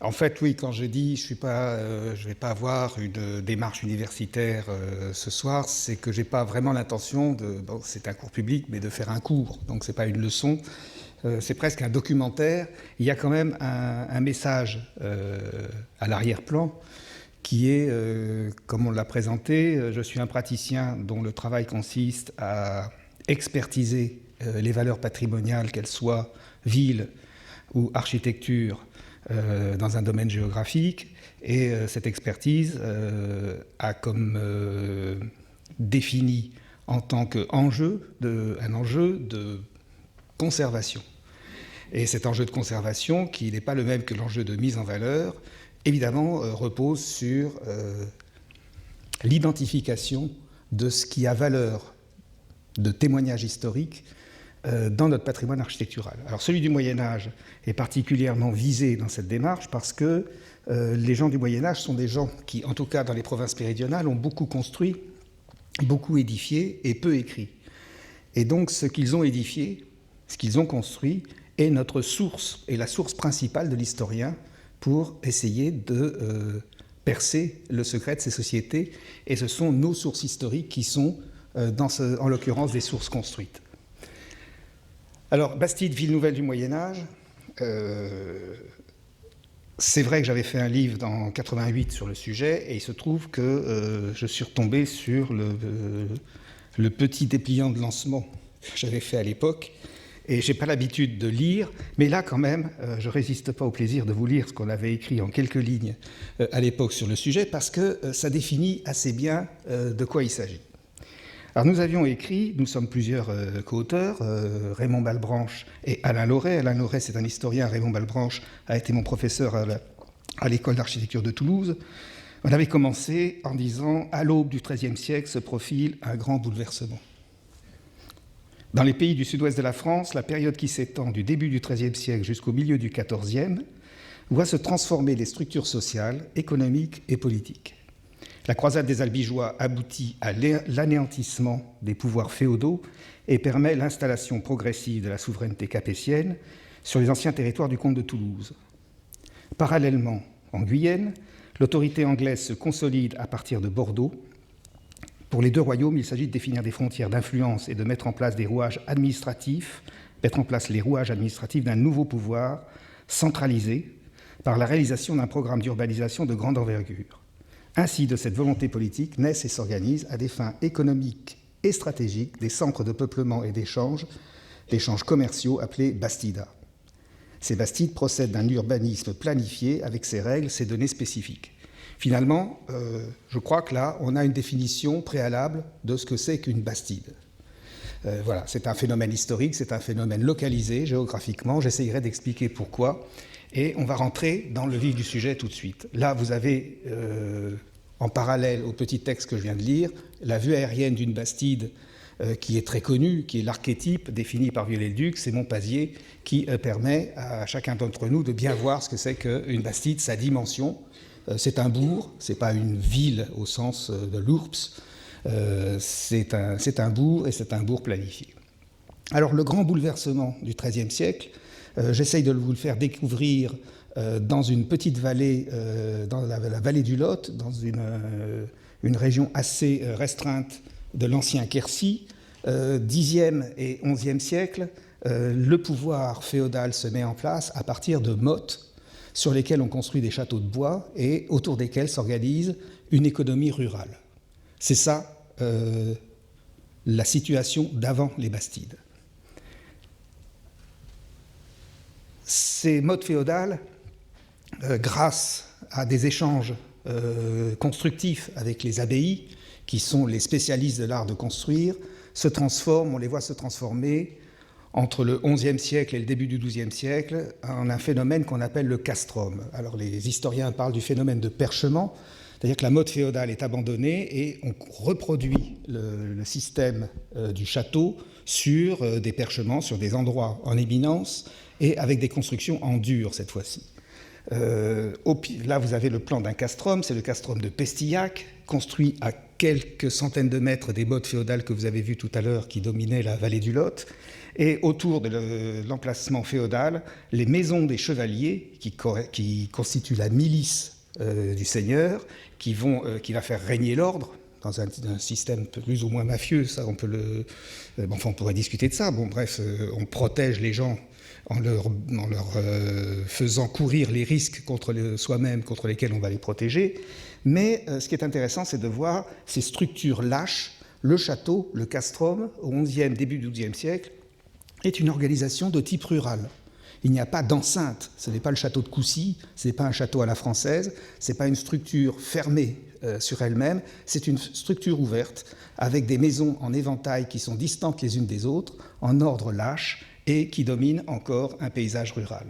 En fait, oui, quand je dis je ne vais pas avoir une démarche universitaire ce soir, c'est que je n'ai pas vraiment l'intention de, bon, c'est un cours public, mais de faire un cours, donc ce n'est pas une leçon, c'est presque un documentaire. Il y a quand même un message à l'arrière-plan qui est, comme on l'a présenté, je suis un praticien dont le travail consiste à expertiser les valeurs patrimoniales, qu'elles soient ville ou architecture, dans un domaine géographique, et cette expertise a comme défini en tant qu'enjeu un enjeu de conservation. Et cet enjeu de conservation, qui n'est pas le même que l'enjeu de mise en valeur, évidemment repose sur l'identification de ce qui a valeur de témoignage historique dans notre patrimoine architectural. Alors celui du Moyen-Âge est particulièrement visé dans cette démarche parce que les gens du Moyen-Âge sont des gens qui, en tout cas dans les provinces méridionales, ont beaucoup construit, beaucoup édifié et peu écrit. Et donc ce qu'ils ont édifié, ce qu'ils ont construit, est notre source, et la source principale de l'historien pour essayer de percer le secret de ces sociétés. Et ce sont nos sources historiques qui sont, en l'occurrence, des sources construites. Alors, Bastide, ville nouvelle du Moyen-Âge, c'est vrai que j'avais fait un livre en 88 sur le sujet, et il se trouve que je suis retombé sur le petit dépliant de lancement que j'avais fait à l'époque, et je n'ai pas l'habitude de lire, mais là quand même, je ne résiste pas au plaisir de vous lire ce qu'on avait écrit en quelques lignes à l'époque sur le sujet, parce que ça définit assez bien de quoi il s'agit. Alors nous avions écrit, nous sommes plusieurs co-auteurs, Raymond Malebranche et Alain Loret. Alain Loret, c'est un historien, Raymond Malebranche a été mon professeur à l'école d'architecture de Toulouse. On avait commencé en disant « À l'aube du XIIIe siècle se profile un grand bouleversement ». Dans les pays du sud-ouest de la France, la période qui s'étend du début du XIIIe siècle jusqu'au milieu du XIVe voit se transformer les structures sociales, économiques et politiques. La croisade des Albigeois aboutit à l'anéantissement des pouvoirs féodaux et permet l'installation progressive de la souveraineté capétienne sur les anciens territoires du comte de Toulouse. Parallèlement, en Guyenne, l'autorité anglaise se consolide à partir de Bordeaux. Pour les deux royaumes, il s'agit de définir des frontières d'influence et de mettre en place les rouages administratifs d'un nouveau pouvoir centralisé par la réalisation d'un programme d'urbanisation de grande envergure. Ainsi, de cette volonté politique naissent et s'organisent à des fins économiques et stratégiques des centres de peuplement et d'échanges commerciaux appelés bastidas. Ces bastides procèdent d'un urbanisme planifié avec ses règles, ses données spécifiques. Finalement, je crois que là, on a une définition préalable de ce que c'est qu'une bastide. Voilà, c'est un phénomène historique, c'est un phénomène localisé géographiquement. J'essayerai d'expliquer pourquoi. Et on va rentrer dans le vif du sujet tout de suite. Là, vous avez, en parallèle au petit texte que je viens de lire, la vue aérienne d'une bastide qui est très connue, qui est l'archétype défini par Viollet-le-Duc, c'est Montpazier, qui permet à chacun d'entre nous de bien voir ce que c'est qu'une bastide, sa dimension. C'est un bourg, c'est pas une ville au sens de l'URPS, c'est un bourg et c'est un bourg planifié. Alors le grand bouleversement du XIIIe siècle, j'essaye de vous le faire découvrir dans une petite vallée, dans la vallée du Lot, dans une région assez restreinte de l'ancien Quercy. Xe et XIe siècle, le pouvoir féodal se met en place à partir de mottes sur lesquels on construit des châteaux de bois et autour desquels s'organise une économie rurale. C'est ça la situation d'avant les bastides. Ces modes féodales, grâce à des échanges constructifs avec les abbayes, qui sont les spécialistes de l'art de construire, se transforment, on les voit se transformer entre le XIe siècle et le début du XIIe siècle, en un phénomène qu'on appelle le castrum. Alors les historiens parlent du phénomène de perchement, c'est-à-dire que la mode féodale est abandonnée et on reproduit le système du château sur des perchements, sur des endroits en éminence et avec des constructions en dur cette fois-ci. Là, vous avez le plan d'un castrum, c'est le castrum de Pestillac, construit à quelques centaines de mètres des mottes féodales que vous avez vues tout à l'heure qui dominaient la vallée du Lot. Et autour de l'emplacement féodal, les maisons des chevaliers qui constituent la milice du seigneur, qui va faire régner l'ordre dans un système plus ou moins mafieux. Ça, on pourrait discuter de ça. Bon, bref, on protège les gens en leur faisant courir les risques contre soi-même, contre lesquels on va les protéger. Mais ce qui est intéressant, c'est de voir ces structures lâches. Le château, le castrum, au XIe, début du XIIe siècle, est une organisation de type rural. Il n'y a pas d'enceinte. Ce n'est pas le château de Coucy, ce n'est pas un château à la française, ce n'est pas une structure fermée sur elle-même, c'est une structure ouverte, avec des maisons en éventail qui sont distantes les unes des autres, en ordre lâche, et qui dominent encore un paysage rural.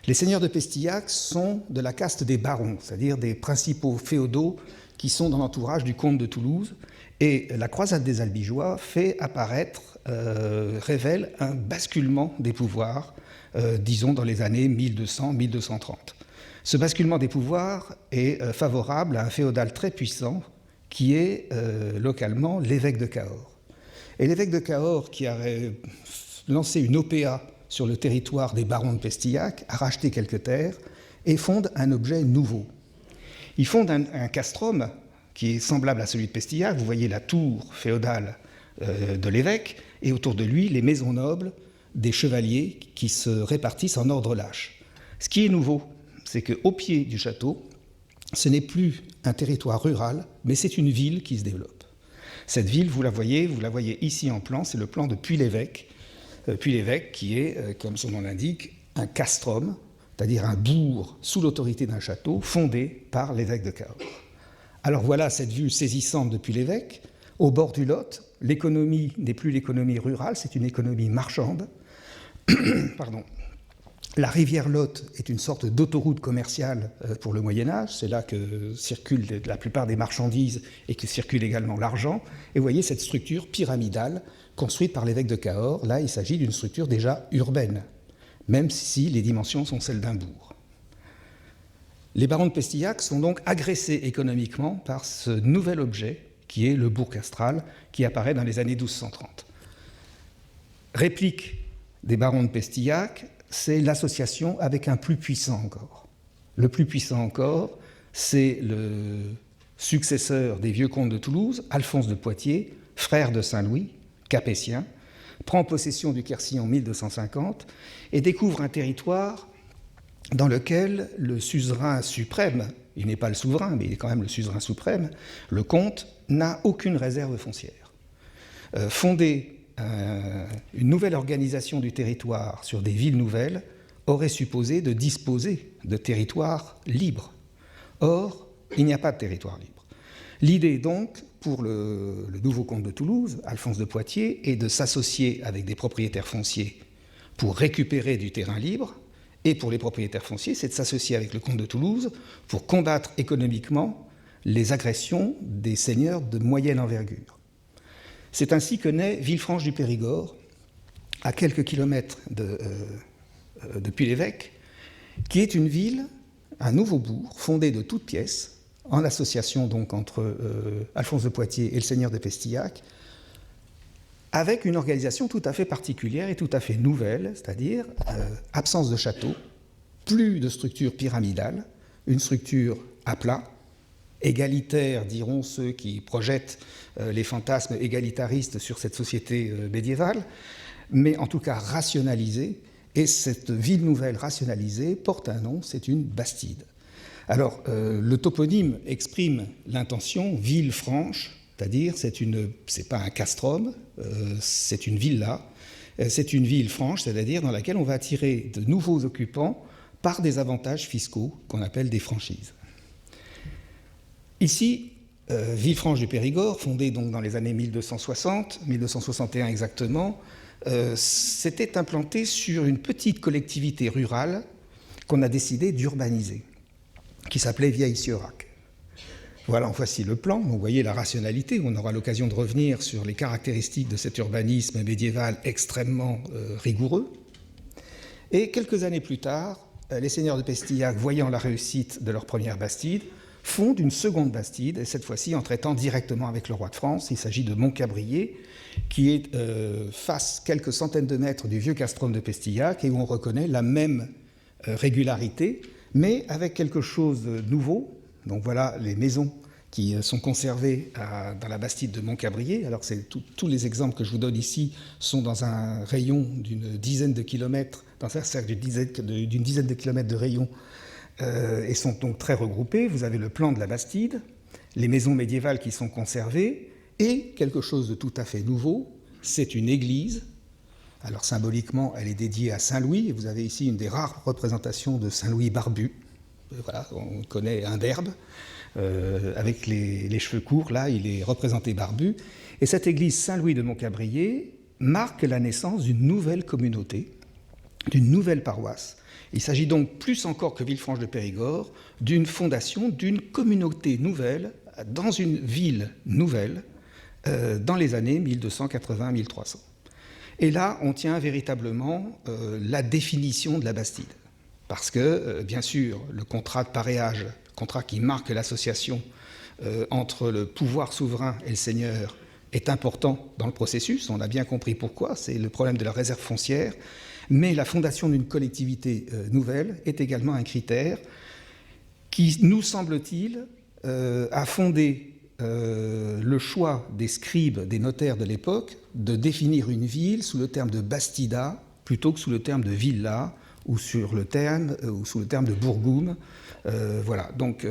Les seigneurs de Pestillac sont de la caste des barons, c'est-à-dire des principaux féodaux qui sont dans l'entourage du comte de Toulouse, et la croisade des Albigeois révèle un basculement des pouvoirs, disons dans les années 1200-1230. Ce basculement des pouvoirs est favorable à un féodal très puissant qui est localement l'évêque de Cahors. Et l'évêque de Cahors, qui a lancé une OPA sur le territoire des barons de Pestillac, a racheté quelques terres et fonde un objet nouveau. Il fonde un castrum qui est semblable à celui de Pestillac. Vous voyez la tour féodale de l'évêque, et autour de lui, les maisons nobles des chevaliers qui se répartissent en ordre lâche. Ce qui est nouveau, c'est qu'au pied du château, ce n'est plus un territoire rural, mais c'est une ville qui se développe. Cette ville, vous la voyez ici en plan, c'est le plan de Puy-l'Évêque. Puy-l'Évêque qui est, comme son nom l'indique, un castrum, c'est-à-dire un bourg sous l'autorité d'un château fondé par l'évêque de Cahors. Alors voilà cette vue saisissante de Puy-l'Évêque. Au bord du Lot, l'économie n'est plus l'économie rurale, c'est une économie marchande. Pardon. La rivière Lot est une sorte d'autoroute commerciale pour le Moyen-Âge. C'est là que circulent la plupart des marchandises et que circule également l'argent. Et vous voyez cette structure pyramidale construite par l'évêque de Cahors. Là, il s'agit d'une structure déjà urbaine, même si les dimensions sont celles d'un bourg. Les barons de Pestillac sont donc agressés économiquement par ce nouvel objet qui est le bourg castral, qui apparaît dans les années 1230. Réplique des barons de Pestillac, c'est l'association avec un plus puissant encore. Le plus puissant encore, c'est le successeur des vieux comtes de Toulouse, Alphonse de Poitiers, frère de Saint-Louis, capétien, prend possession du Quercy en 1250 et découvre un territoire dans lequel le suzerain suprême, il n'est pas le souverain, mais il est quand même le suzerain suprême, le comte, n'a aucune réserve foncière. Fonder une nouvelle organisation du territoire sur des villes nouvelles aurait supposé de disposer de territoires libres. Or, il n'y a pas de territoire libre. L'idée donc, pour le nouveau comte de Toulouse, Alphonse de Poitiers, est de s'associer avec des propriétaires fonciers pour récupérer du terrain libre, et pour les propriétaires fonciers, c'est de s'associer avec le comte de Toulouse pour combattre économiquement les agressions des seigneurs de moyenne envergure. C'est ainsi que naît Villefranche du Périgord, à quelques kilomètres de Puy-l'Évêque, qui est une ville, un nouveau bourg, fondé de toutes pièces, en association donc entre Alphonse de Poitiers et le seigneur de Pestillac, avec une organisation tout à fait particulière et tout à fait nouvelle, c'est-à-dire absence de château, plus de structure pyramidale, une structure à plat, égalitaire, diront ceux qui projettent les fantasmes égalitaristes sur cette société médiévale, mais en tout cas rationalisée, et cette ville nouvelle rationalisée porte un nom, c'est une bastide. Alors, le toponyme exprime l'intention Villefranche, c'est-à-dire c'est pas un castrum, c'est une villa, c'est une ville franche, c'est-à-dire dans laquelle on va attirer de nouveaux occupants par des avantages fiscaux qu'on appelle des franchises. Ici, Villefranche du Périgord, fondée donc dans les années 1260, 1261 exactement, s'était implantée sur une petite collectivité rurale qu'on a décidé d'urbaniser, qui s'appelait Vieille-Sieurac. Voilà, voici le plan. Vous voyez la rationalité. On aura l'occasion de revenir sur les caractéristiques de cet urbanisme médiéval extrêmement rigoureux. Et quelques années plus tard, les seigneurs de Pestillac, voyant la réussite de leur première bastide, fondent une seconde bastide, et cette fois-ci en traitant directement avec le roi de France. Il s'agit de Montcabrier, qui est face quelques centaines de mètres du vieux castrum de Pestillac, et où on reconnaît la même régularité, mais avec quelque chose de nouveau. Donc voilà les maisons qui sont conservées dans la bastide de Montcabrier. Alors tous les exemples que je vous donne ici sont dans un rayon d'une dizaine de kilomètres, dans un cercle d'une dizaine de kilomètres de rayon, et sont donc très regroupés. Vous avez le plan de la bastide, les maisons médiévales qui sont conservées, et quelque chose de tout à fait nouveau, c'est une église. Alors symboliquement, elle est dédiée à Saint-Louis, et vous avez ici une des rares représentations de Saint-Louis barbu. Voilà, on connaît un d'herbe, avec les cheveux courts, là il est représenté barbu. Et cette église Saint-Louis de Montcabrier marque la naissance d'une nouvelle communauté, d'une nouvelle paroisse. Il s'agit donc plus encore que Villefranche de Périgord d'une fondation d'une communauté nouvelle dans une ville nouvelle dans les années 1280-1300. Et là, on tient véritablement la définition de la bastide. Parce que, bien sûr, le contrat de paréage, le contrat qui marque l'association entre le pouvoir souverain et le seigneur, est important dans le processus. On a bien compris pourquoi, c'est le problème de la réserve foncière. Mais la fondation d'une collectivité nouvelle est également un critère qui, nous semble-t-il, a fondé le choix des scribes, des notaires de l'époque, de définir une ville sous le terme de bastida plutôt que sous le terme de villa ou sous le terme de burgum. Voilà, donc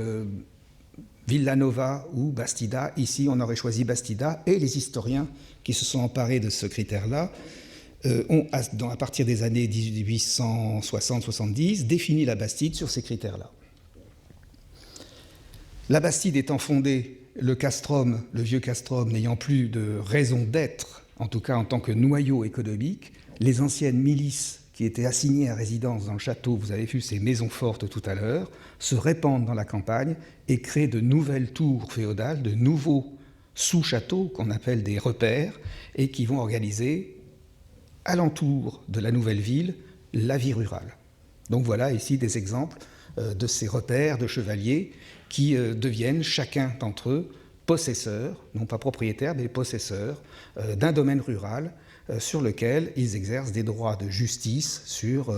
Villanova ou Bastida. Ici, on aurait choisi Bastida, et les historiens qui se sont emparés de ce critère-là ont, à partir des années 1860-70, défini la Bastide sur ces critères-là. La Bastide étant fondée, le castrum, le vieux castrum, n'ayant plus de raison d'être, en tout cas en tant que noyau économique, les anciennes milices qui étaient assignées à résidence dans le château, vous avez vu ces maisons fortes tout à l'heure, se répandent dans la campagne et créent de nouvelles tours féodales, de nouveaux sous-châteaux qu'on appelle des repères, et qui vont organiser, alentour de la nouvelle ville, la vie rurale. Donc voilà ici des exemples de ces repères de chevaliers qui deviennent chacun d'entre eux possesseurs, non pas propriétaires, mais possesseurs d'un domaine rural sur lequel ils exercent des droits de justice sur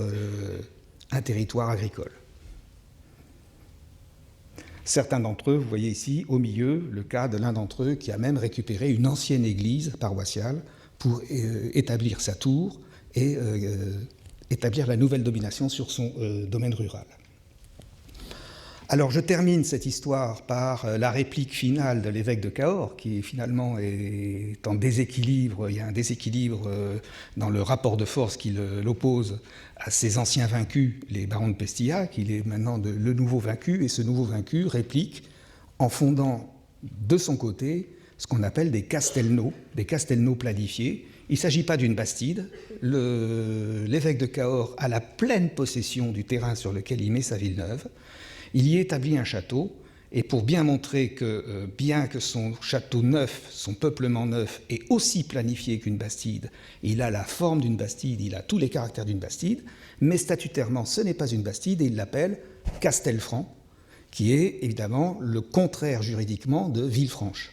un territoire agricole. Certains d'entre eux, vous voyez ici, au milieu, le cas de l'un d'entre eux qui a même récupéré une ancienne église paroissiale pour établir sa tour et établir la nouvelle domination sur son domaine rural. Alors je termine cette histoire par la réplique finale de l'évêque de Cahors, qui finalement est en déséquilibre. Il y a un déséquilibre dans le rapport de force qui l'oppose à ses anciens vaincus, les barons de Pestillac. Il est maintenant le nouveau vaincu, et ce nouveau vaincu réplique en fondant de son côté ce qu'on appelle des castelnaux planifiés. Il ne s'agit pas d'une bastide. L'évêque de Cahors a la pleine possession du terrain sur lequel il met sa ville neuve. Il y établit un château, et pour bien montrer que, bien que son château neuf, son peuplement neuf, est aussi planifié qu'une bastide, il a la forme d'une bastide, il a tous les caractères d'une bastide, mais statutairement, ce n'est pas une bastide, et il l'appelle Castelfranc, qui est évidemment le contraire juridiquement de Villefranche.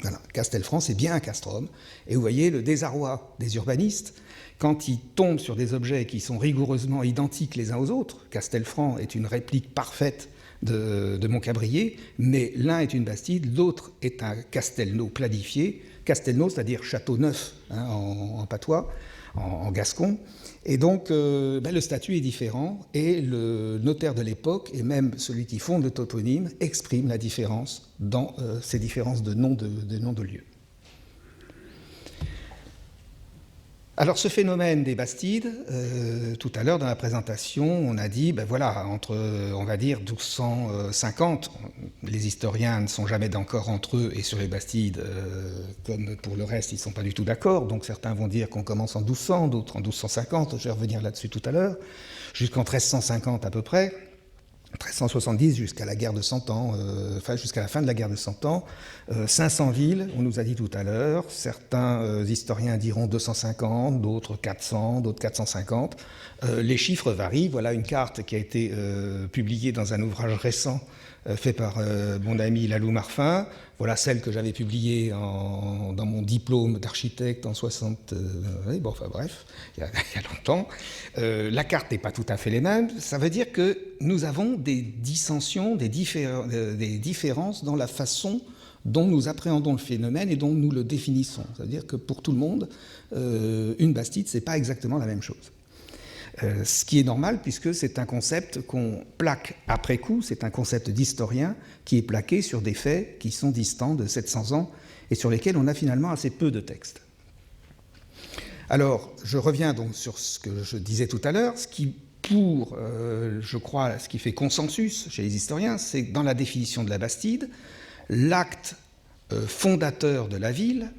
Voilà, Castelfranc, c'est bien un castrum, et vous voyez le désarroi des urbanistes quand ils tombent sur des objets qui sont rigoureusement identiques les uns aux autres. Castelfranc est une réplique parfaite de Montcabrier, mais l'un est une bastide, l'autre est un castelnau planifié. Castelnau, c'est-à-dire château neuf en patois, en gascon. Et donc, le statut est différent, et le notaire de l'époque, et même celui qui fonde le toponyme, exprime la différence dans ces différences de noms de lieux. Alors ce phénomène des bastides, tout à l'heure dans la présentation, on a dit, entre, on va dire, 1250, les historiens ne sont jamais d'accord entre eux, et sur les bastides, comme pour le reste, ils ne sont pas du tout d'accord, donc certains vont dire qu'on commence en 1200, d'autres en 1250, je vais revenir là-dessus tout à l'heure, jusqu'en 1350 à peu près. 1370 jusqu'à la guerre de 100 ans, jusqu'à la fin de la guerre de 100 ans. 500 villes, on nous a dit tout à l'heure. Certains historiens diront 250, d'autres 400, d'autres 450. Les chiffres varient. Voilà une carte qui a été publiée dans un ouvrage récent fait par mon ami Lalou Marfin. Voilà celle que j'avais publiée dans mon diplôme d'architecte en 60... bref, il y a longtemps. La carte n'est pas tout à fait les mêmes. Ça veut dire que nous avons des dissensions, des différences dans la façon dont nous appréhendons le phénomène et dont nous le définissons. C'est-à-dire que pour tout le monde, une bastide, ce n'est pas exactement la même chose. Ce qui est normal puisque c'est un concept qu'on plaque après coup, c'est un concept d'historien qui est plaqué sur des faits qui sont distants de 700 ans et sur lesquels on a finalement assez peu de textes. Alors, je reviens donc sur ce que je disais tout à l'heure, ce qui je crois, ce qui fait consensus chez les historiens, c'est que dans la définition de la bastide, l'acte fondateur de la ville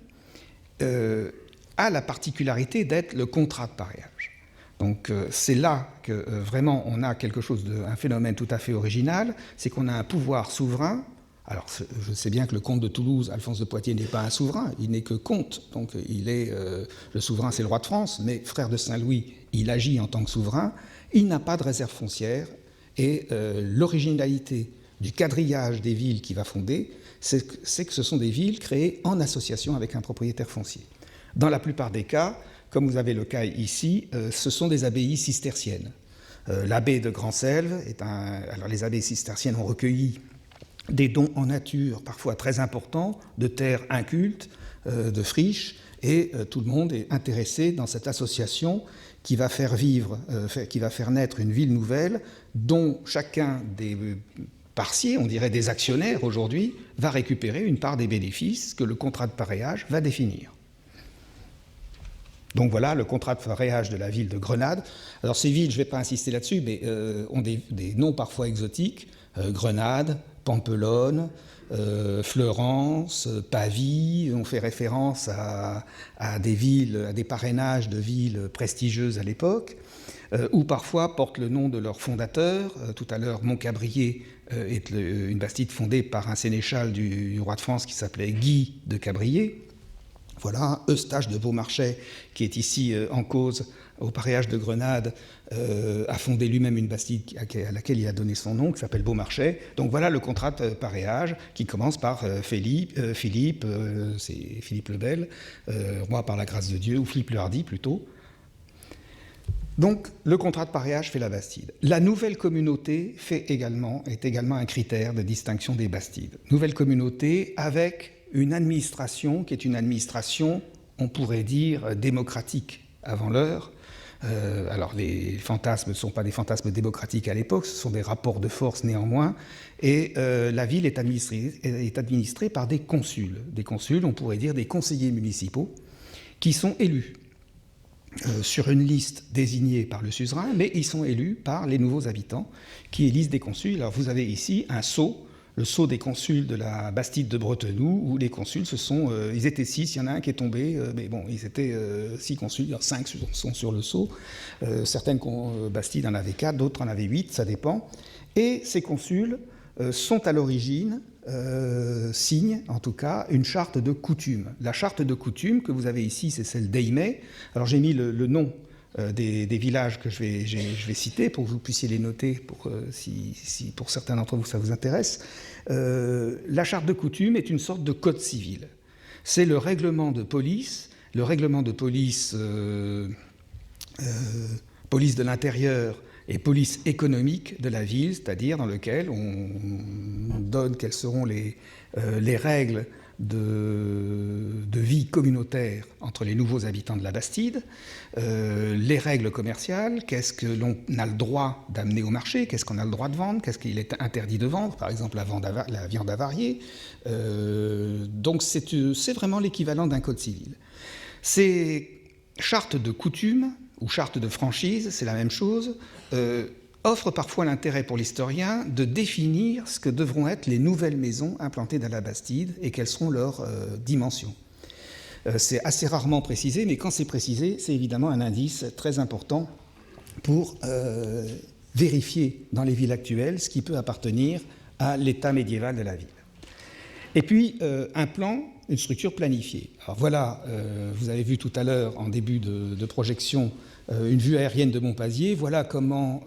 a la particularité d'être le contrat de pareage. Donc c'est là que vraiment on a un phénomène tout à fait original, c'est qu'on a un pouvoir souverain. Alors je sais bien que le comte de Toulouse, Alphonse de Poitiers, n'est pas un souverain, il n'est que comte, donc le souverain c'est le roi de France, mais frère de Saint-Louis, il agit en tant que souverain, il n'a pas de réserve foncière, et l'originalité du quadrillage des villes qu'il va fonder, c'est que ce sont des villes créées en association avec un propriétaire foncier. Dans la plupart des cas, comme vous avez le cas ici, ce sont des abbayes cisterciennes. L'abbaye de Grand-Selve alors les abbayes cisterciennes ont recueilli des dons en nature, parfois très importants, de terres incultes, de friches, et tout le monde est intéressé dans cette association qui va faire naître une ville nouvelle, dont chacun des parciers, on dirait des actionnaires aujourd'hui, va récupérer une part des bénéfices que le contrat de pareage va définir. Donc voilà le contrat de pareage de la ville de Grenade. Alors ces villes, je ne vais pas insister là-dessus, mais ont des noms parfois exotiques. Grenade, Pampelonne, Fleurance, Pavie. On fait référence à des parrainages de villes prestigieuses à l'époque, ou parfois portent le nom de leur fondateur. Tout à l'heure, Montcabrier est une bastide fondée par un sénéchal du roi de France qui s'appelait Guy de Cabrier. Voilà, Eustache de Beaumarchais, qui est ici en cause au pareage de Grenade, a fondé lui-même une bastide à laquelle il a donné son nom, qui s'appelle Beaumarchais. Donc voilà le contrat de pareage qui commence par Philippe, c'est Philippe le Bel, roi par la grâce de Dieu, ou Philippe le Hardi plutôt. Donc le contrat de pareage fait la bastide. La nouvelle communauté est également un critère de distinction des bastides. Nouvelle communauté avec une administration qui est une administration, on pourrait dire, démocratique avant l'heure. Alors les fantasmes ne sont pas des fantasmes démocratiques à l'époque, ce sont des rapports de force néanmoins, et la ville est administrée par des consuls. Des consuls, on pourrait dire des conseillers municipaux, qui sont élus sur une liste désignée par le suzerain, mais ils sont élus par les nouveaux habitants qui élisent des consuls. Alors vous avez ici un sceau, le sceau des consuls de la Bastide de Bretenoux, où les consuls, ils étaient 6, il y en a un qui est tombé, mais bon, ils étaient 6 consuls, 5 sont sur le sceau. Certaines Bastides en avaient 4, d'autres en avaient 8, ça dépend. Et ces consuls sont à l'origine, signent en tout cas, une charte de coutume. La charte de coutume que vous avez ici, c'est celle d'Eymet. Alors j'ai mis le nom des villages que je vais citer pour que vous puissiez les noter si pour certains d'entre vous ça vous intéresse. La charte de coutume est une sorte de code civil. C'est le règlement de police police de l'intérieur et police économique de la ville, c'est-à-dire dans lequel on donne quelles seront les règles de vie communautaire entre les nouveaux habitants de la Bastide, les règles commerciales, qu'est-ce que l'on a le droit d'amener au marché, qu'est-ce qu'on a le droit de vendre, qu'est-ce qu'il est interdit de vendre, par exemple la viande avariée. Donc c'est vraiment l'équivalent d'un code civil. Ces chartes de coutume ou chartes de franchise, c'est la même chose, offre parfois l'intérêt pour l'historien de définir ce que devront être les nouvelles maisons implantées dans la Bastide et quelles seront leurs dimensions. C'est assez rarement précisé, mais quand c'est précisé, c'est évidemment un indice très important pour vérifier dans les villes actuelles ce qui peut appartenir à l'état médiéval de la ville. Et puis, un plan, une structure planifiée. Alors voilà, vous avez vu tout à l'heure, en début de projection, une vue aérienne de Montpazier. Voilà comment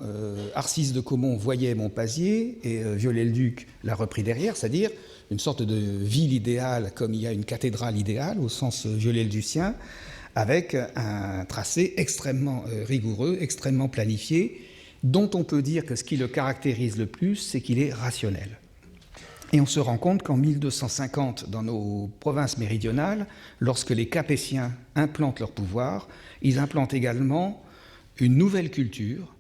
Arcis de Caumont voyait Montpazier, et Viollet-le-Duc l'a repris derrière, c'est-à-dire une sorte de ville idéale, comme il y a une cathédrale idéale, au sens Viollet-le-Ducien, avec un tracé extrêmement rigoureux, extrêmement planifié, dont on peut dire que ce qui le caractérise le plus, c'est qu'il est rationnel. Et on se rend compte qu'en 1250, dans nos provinces méridionales, lorsque les Capétiens implantent leur pouvoir, ils implantent également une nouvelle culture,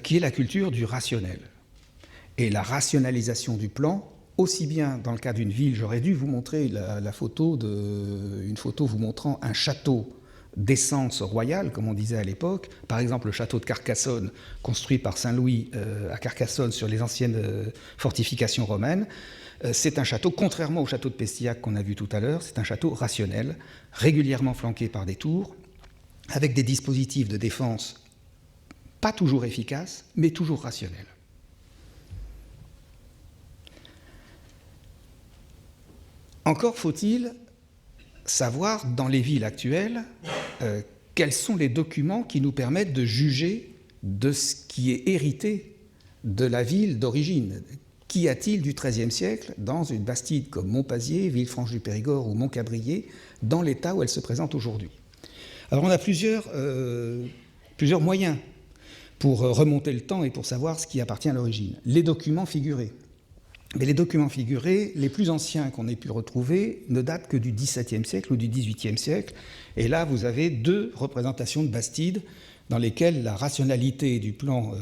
qui est la culture du rationnel. Et la rationalisation du plan, aussi bien dans le cas d'une ville, j'aurais dû vous montrer une photo vous montrant un château d'essence royale, comme on disait à l'époque, par exemple le château de Carcassonne, construit par Saint-Louis à Carcassonne sur les anciennes fortifications romaines. C'est un château, contrairement au château de Pestillac qu'on a vu tout à l'heure, c'est un château rationnel, régulièrement flanqué par des tours, avec des dispositifs de défense pas toujours efficaces, mais toujours rationnels. Encore faut-il savoir, dans les villes actuelles, quels sont les documents qui nous permettent de juger de ce qui est hérité de la ville d'origine. Qu'y a-t-il du XIIIe siècle dans une bastide comme Montpazier, Villefranche-du-Périgord ou Montcabrier, dans l'état où elle se présente aujourd'hui? Alors on a plusieurs moyens pour remonter le temps et pour savoir ce qui appartient à l'origine. Les documents figurés. Mais les documents figurés, les plus anciens qu'on ait pu retrouver, ne datent que du XVIIe siècle ou du XVIIIe siècle. Et là, vous avez deux représentations de bastides dans lesquelles la rationalité du plan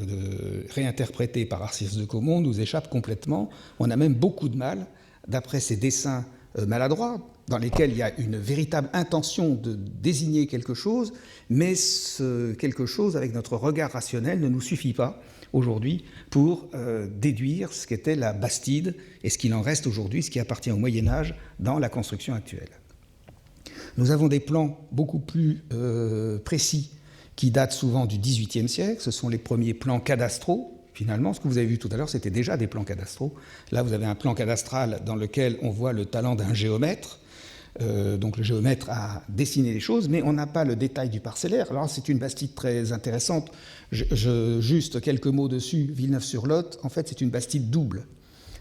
réinterprété par Arcis de Caumont nous échappe complètement. On a même beaucoup de mal, d'après ces dessins maladroits, dans lesquels il y a une véritable intention de désigner quelque chose, mais ce quelque chose, avec notre regard rationnel, ne nous suffit pas aujourd'hui pour déduire ce qu'était la bastide et ce qu'il en reste aujourd'hui, ce qui appartient au Moyen-Âge dans la construction actuelle. Nous avons des plans beaucoup plus précis qui datent souvent du XVIIIe siècle. Ce sont les premiers plans cadastraux. Finalement, ce que vous avez vu tout à l'heure, c'était déjà des plans cadastraux. Là, vous avez un plan cadastral dans lequel on voit le talent d'un géomètre. Donc le géomètre a dessiné les choses, mais on n'a pas le détail du parcellaire. Alors c'est une bastide très intéressante. Juste quelques mots dessus. Villeneuve-sur-Lot, en fait, c'est une bastide double.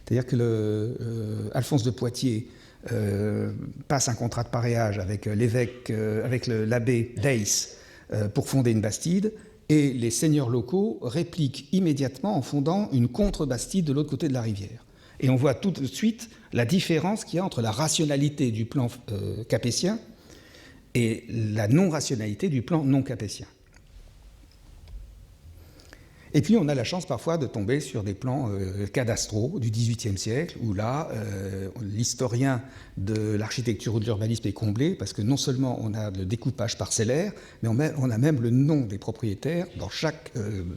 C'est-à-dire que Alphonse de Poitiers passe un contrat de paréage avec l'évêque, avec l'abbé d'Aix pour fonder une bastide, et les seigneurs locaux répliquent immédiatement en fondant une contre-bastide de l'autre côté de la rivière. Et on voit tout de suite la différence qu'il y a entre la rationalité du plan capétien et la non-rationalité du plan non-capétien. Et puis on a la chance parfois de tomber sur des plans cadastraux du XVIIIe siècle, où là, l'historien de l'architecture ou de l'urbanisme est comblé, parce que non seulement on a le découpage parcellaire, mais on a même le nom des propriétaires dans chaque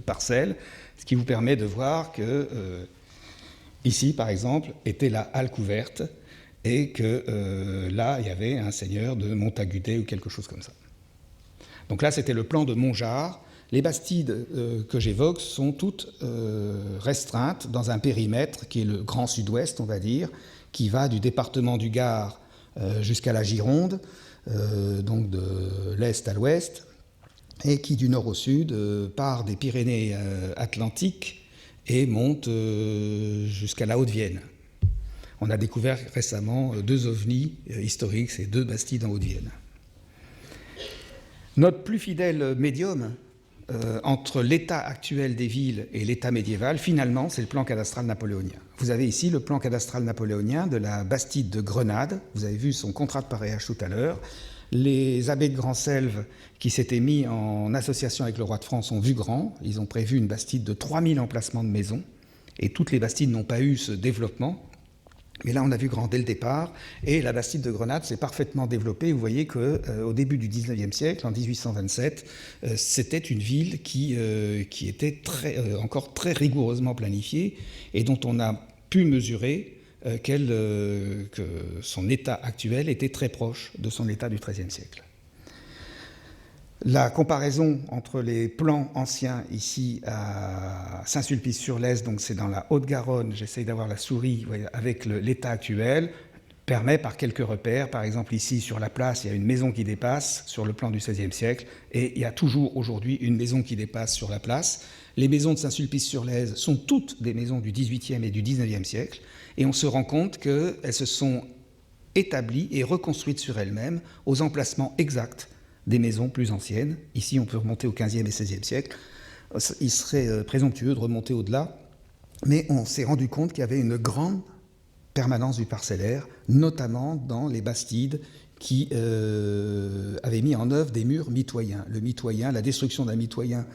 parcelle, ce qui vous permet de voir que ici, par exemple, était la halle couverte, et que là, il y avait un seigneur de Montagudet ou quelque chose comme ça. Donc là, c'était le plan de Montgeard. Les bastides que j'évoque sont toutes restreintes dans un périmètre qui est le Grand Sud-Ouest, on va dire, qui va du département du Gard jusqu'à la Gironde, donc de l'est à l'ouest, et qui, du nord au sud, part des Pyrénées atlantiques et monte jusqu'à la Haute-Vienne. On a découvert récemment deux ovnis historiques, ces deux bastides en Haute-Vienne. Notre plus fidèle médium entre l'état actuel des villes et l'état médiéval, finalement, c'est le plan cadastral napoléonien. Vous avez ici le plan cadastral napoléonien de la bastide de Grenade. Vous avez vu son contrat de paréage tout à l'heure. Les abbés de Grand-Selve, qui s'étaient mis en association avec le roi de France, ont vu grand. Ils ont prévu une bastide de 3000 emplacements de maisons. Et toutes les bastides n'ont pas eu ce développement. Mais là, on a vu grand dès le départ, et la bastide de Grenade s'est parfaitement développée. Vous voyez qu'au début du XIXe siècle, en 1827, c'était une ville qui était encore très rigoureusement planifiée, et dont on a pu mesurer que son état actuel était très proche de son état du XIIIe siècle. La comparaison entre les plans anciens ici à Saint-Sulpice-sur-Lez, donc c'est dans la Haute-Garonne, j'essaye d'avoir la souris avec l'état actuel, permet par quelques repères, par exemple ici sur la place, il y a une maison qui dépasse sur le plan du XVIe siècle, et il y a toujours aujourd'hui une maison qui dépasse sur la place. Les maisons de Saint-Sulpice-sur-Lez sont toutes des maisons du XVIIIe et du XIXe siècle, et on se rend compte qu'elles se sont établies et reconstruites sur elles-mêmes aux emplacements exacts des maisons plus anciennes. Ici, on peut remonter au XVe et XVIe siècle. Il serait présomptueux de remonter au-delà, mais on s'est rendu compte qu'il y avait une grande permanence du parcellaire, notamment dans les bastides qui avaient mis en œuvre des murs mitoyens. Le mitoyen, la destruction d'un mitoyen,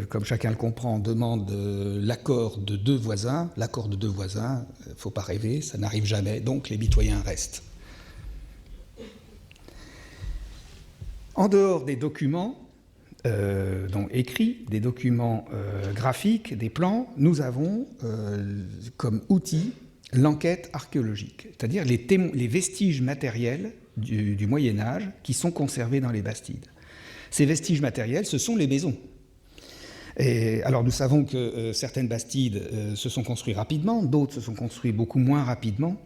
comme chacun le comprend, demande l'accord de deux voisins. L'accord de deux voisins, il ne faut pas rêver, ça n'arrive jamais, donc les mitoyens restent. En dehors des documents donc écrits, des documents graphiques, des plans, nous avons comme outil l'enquête archéologique, c'est-à-dire les vestiges matériels du Moyen-Âge qui sont conservés dans les bastides. Ces vestiges matériels, ce sont les maisons. Et alors nous savons que certaines bastides se sont construites rapidement, d'autres se sont construites beaucoup moins rapidement.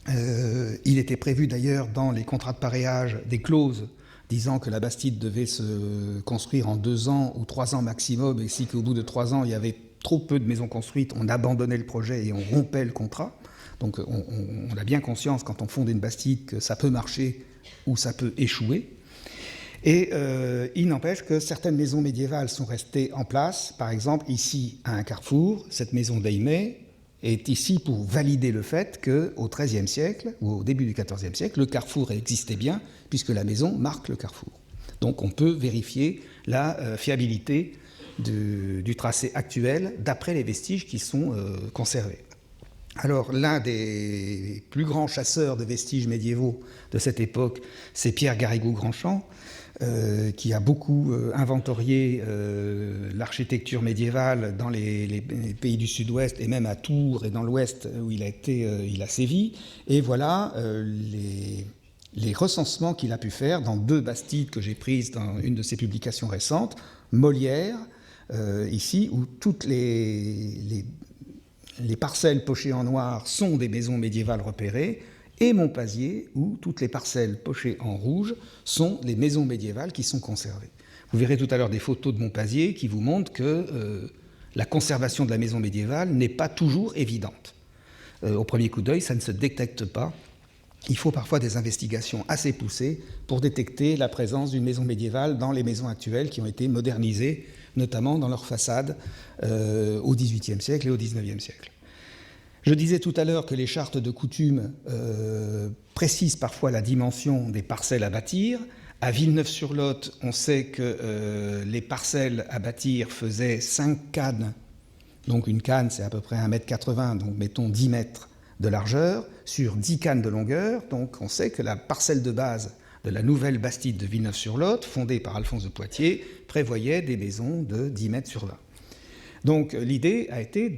Il était prévu d'ailleurs dans les contrats de paréage des clauses disant que la bastide devait se construire en 2 ans ou 3 ans maximum, et si qu'au bout de 3 ans, il y avait trop peu de maisons construites, on abandonnait le projet et on rompait le contrat. Donc on a bien conscience, quand on fonde une bastide, que ça peut marcher ou ça peut échouer. Et il n'empêche que certaines maisons médiévales sont restées en place. Par exemple, ici, à un carrefour, cette maison d'Aimé est ici pour valider le fait qu'au XIIIe siècle, ou au début du XIVe siècle, le carrefour existait bien, puisque la maison marque le carrefour. Donc on peut vérifier la fiabilité du tracé actuel d'après les vestiges qui sont conservés. Alors l'un des plus grands chasseurs de vestiges médiévaux de cette époque, c'est Pierre Garrigou-Grandchamp, qui a beaucoup inventorié l'architecture médiévale dans les pays du sud-ouest et même à Tours et dans l'ouest où il a sévi. Et voilà les recensements qu'il a pu faire dans 2 bastides que j'ai prises dans une de ses publications récentes, Molière, ici, où toutes les parcelles pochées en noir sont des maisons médiévales repérées, et Montpazier, où toutes les parcelles pochées en rouge sont les maisons médiévales qui sont conservées. Vous verrez tout à l'heure des photos de Montpazier qui vous montrent que la conservation de la maison médiévale n'est pas toujours évidente. Au premier coup d'œil, ça ne se détecte pas. Il faut parfois des investigations assez poussées pour détecter la présence d'une maison médiévale dans les maisons actuelles qui ont été modernisées, notamment dans leur façade au XVIIIe siècle et au XIXe siècle. Je disais tout à l'heure que les chartes de coutume précisent parfois la dimension des parcelles à bâtir. À Villeneuve-sur-Lot, on sait que les parcelles à bâtir faisaient 5 cannes. Donc une canne, c'est à peu près 1,80 m, donc mettons 10 mètres de largeur, sur 10 cannes de longueur. Donc on sait que la parcelle de base de la nouvelle bastide de Villeneuve-sur-Lot, fondée par Alphonse de Poitiers, prévoyait des maisons de 10 mètres sur 20. Donc l'idée a été,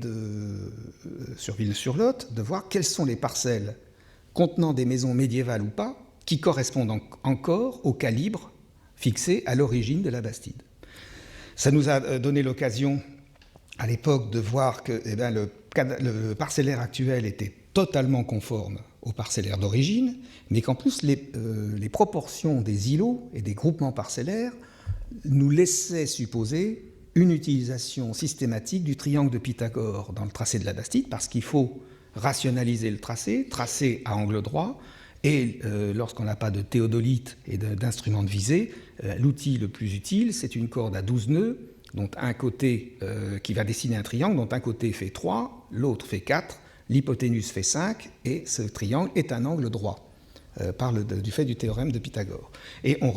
sur Villeneuve-sur-Lot, de voir quelles sont les parcelles contenant des maisons médiévales ou pas, qui correspondent encore au calibre fixé à l'origine de la bastide. Ça nous a donné l'occasion, à l'époque, de voir que le parcellaire actuel était totalement conforme au parcellaire d'origine, mais qu'en plus les proportions des îlots et des groupements parcellaires nous laissaient supposer une utilisation systématique du triangle de Pythagore dans le tracé de la bastide, parce qu'il faut rationaliser le tracé, tracer à angle droit, et lorsqu'on n'a pas de théodolite et d'instruments de visée, l'outil le plus utile, c'est une corde à 12 nœuds, dont un côté qui va dessiner un triangle, dont un côté fait 3, l'autre fait 4, l'hypoténuse fait 5, et ce triangle est un angle droit, du fait du théorème de Pythagore. Et on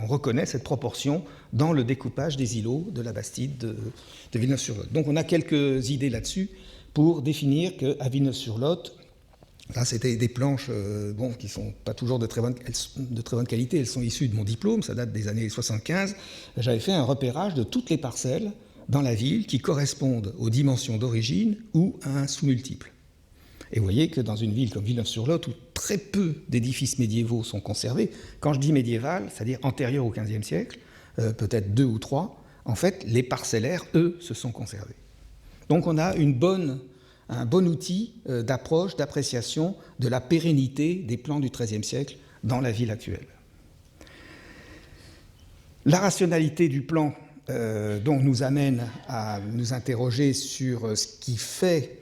reconnaît cette proportion dans le découpage des îlots de la bastide de Villeneuve-sur-Lot. Donc on a quelques idées là-dessus pour définir qu'à Villeneuve-sur-Lot, là c'était des planches qui ne sont pas toujours de très bonne qualité, elles sont issues de mon diplôme, ça date des années 75, j'avais fait un repérage de toutes les parcelles dans la ville qui correspondent aux dimensions d'origine ou à un sous-multiple. Et vous voyez que dans une ville comme Villeneuve-sur-Lot, où très peu d'édifices médiévaux sont conservés, quand je dis médiéval, c'est-à-dire antérieur au XVe siècle, peut-être 2 ou 3, en fait, les parcellaires, eux, se sont conservés. Donc on a un bon outil d'approche, d'appréciation de la pérennité des plans du XIIIe siècle dans la ville actuelle. La rationalité du plan donc nous amène à nous interroger sur ce qui fait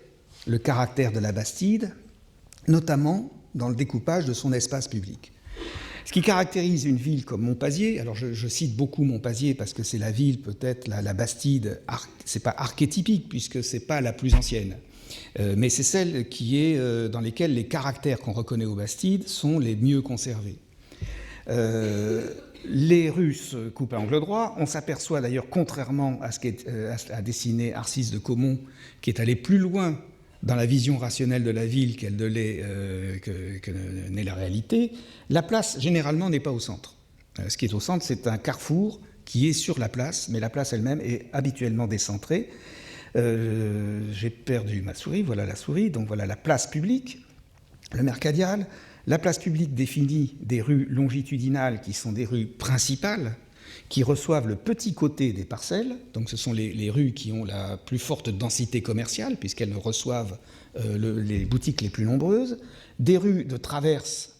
le caractère de la Bastide, notamment dans le découpage de son espace public. Ce qui caractérise une ville comme Monpazier, alors je cite beaucoup Monpazier parce que c'est la ville, peut-être la Bastide, c'est pas archétypique puisque c'est pas la plus ancienne, mais c'est celle qui est dans lesquelles les caractères qu'on reconnaît aux Bastides sont les mieux conservés. Les rues se coupent à angle droit. On s'aperçoit d'ailleurs, contrairement à ce qu'a dessiné Arcisse de Caumont, qui est allé plus loin dans la vision rationnelle de la ville que n'est la réalité, la place, généralement, n'est pas au centre. Ce qui est au centre, c'est un carrefour qui est sur la place, mais la place elle-même est habituellement décentrée. J'ai perdu ma souris, voilà la souris, donc voilà la place publique, le Mercadial. La place publique définit des rues longitudinales qui sont des rues principales, qui reçoivent le petit côté des parcelles, donc ce sont les rues qui ont la plus forte densité commerciale, puisqu'elles reçoivent les boutiques les plus nombreuses, des rues de traverse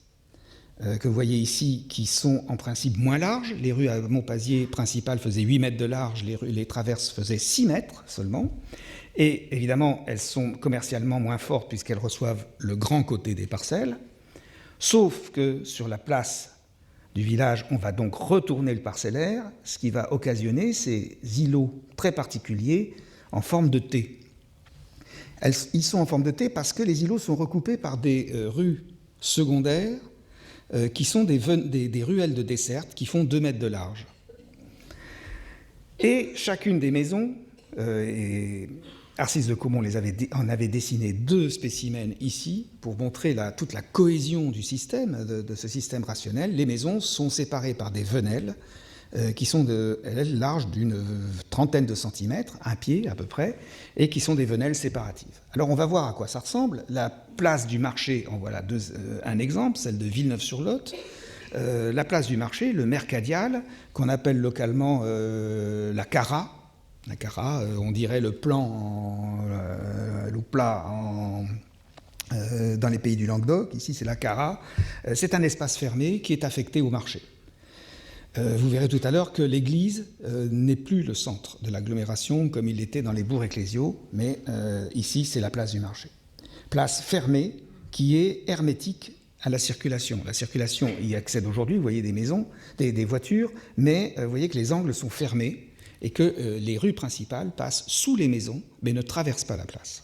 que vous voyez ici, qui sont en principe moins larges. Les rues à Monpazier principales faisaient 8 mètres de large, les traverses faisaient 6 mètres seulement, et évidemment elles sont commercialement moins fortes puisqu'elles reçoivent le grand côté des parcelles. Sauf que sur la place du village, on va donc retourner le parcellaire, ce qui va occasionner ces îlots très particuliers en forme de T. Ils sont en forme de T parce que les îlots sont recoupés par des rues secondaires qui sont des ruelles de desserte qui font 2 mètres de large. Et chacune des maisons, Arcisse de Caumont en avait dessiné 2 spécimens ici pour montrer toute la cohésion du système, de ce système rationnel. Les maisons sont séparées par des venelles qui sont larges d'une trentaine de centimètres, 1 pied à peu près, et qui sont des venelles séparatives. Alors on va voir à quoi ça ressemble. La place du marché, en voilà un exemple, celle de Villeneuve-sur-Lot. La place du marché, le Mercadial, qu'on appelle localement la Cara. La Cara, on dirait le plat dans les pays du Languedoc. Ici, c'est la Cara. C'est un espace fermé qui est affecté au marché. Vous verrez tout à l'heure que l'église n'est plus le centre de l'agglomération comme il l'était dans les bourgs ecclésiaux, mais ici, c'est la place du marché. Place fermée qui est hermétique à la circulation. La circulation y accède aujourd'hui, vous voyez des maisons, des voitures, mais vous voyez que les angles sont fermés et que les rues principales passent sous les maisons, mais ne traversent pas la place.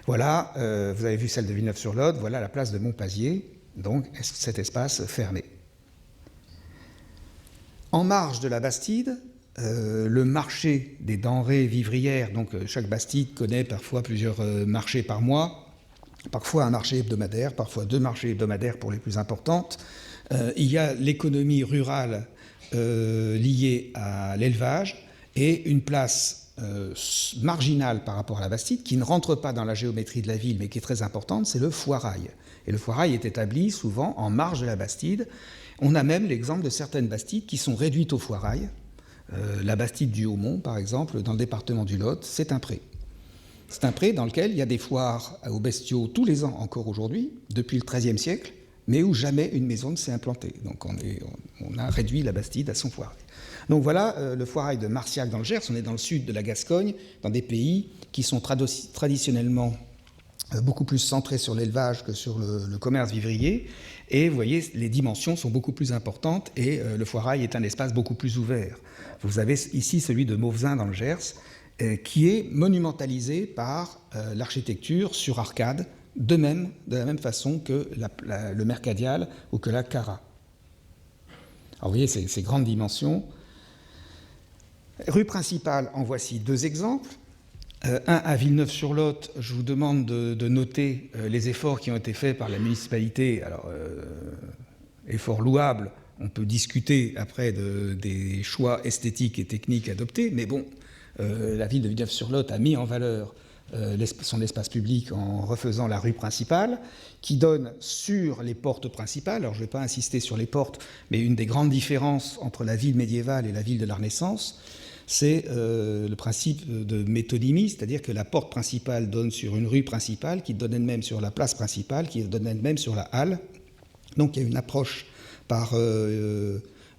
Voilà, vous avez vu celle de Villeneuve-sur-Lot, voilà la place de Monpazier, donc cet espace fermé. En marge de la Bastide, le marché des denrées vivrières, donc chaque Bastide connaît parfois plusieurs marchés par mois, parfois un marché hebdomadaire, parfois 2 marchés hebdomadaires pour les plus importantes. Il y a l'économie rurale liée à l'élevage et une place marginale par rapport à la Bastide qui ne rentre pas dans la géométrie de la ville mais qui est très importante, c'est le foirail. Et le foirail est établi souvent en marge de la Bastide. On a même l'exemple de certaines Bastides qui sont réduites au foirail. La Bastide du Haumont, par exemple, dans le département du Lot, c'est un pré. C'est un pré dans lequel il y a des foires aux bestiaux tous les ans encore aujourd'hui, depuis le XIIIe siècle, mais où jamais une maison ne s'est implantée. Donc on a réduit la Bastide à son foirail. Donc voilà le foirail de Marciac dans le Gers. On est dans le sud de la Gascogne, dans des pays qui sont traditionnellement beaucoup plus centrés sur l'élevage que sur le commerce vivrier. Et vous voyez, les dimensions sont beaucoup plus importantes et le foirail est un espace beaucoup plus ouvert. Vous avez ici celui de Mauvezin dans le Gers, qui est monumentalisé par l'architecture sur arcade, de la même façon que le Mercadial ou que la Cara. Alors vous voyez ces grandes dimensions. Rue principale, en voici 2 exemples. Un à Villeneuve-sur-Lot, je vous demande de noter les efforts qui ont été faits par la municipalité. Alors, efforts louables, on peut discuter après des choix esthétiques et techniques adoptés, mais bon, la ville de Villeneuve-sur-Lot a mis en valeur son espace public en refaisant la rue principale, qui donne sur les portes principales. Alors je ne vais pas insister sur les portes, mais une des grandes différences entre la ville médiévale et la ville de la Renaissance, c'est le principe de métonymie, c'est-à-dire que la porte principale donne sur une rue principale, qui donne elle-même sur la place principale, qui donne elle-même sur la halle. Donc il y a une approche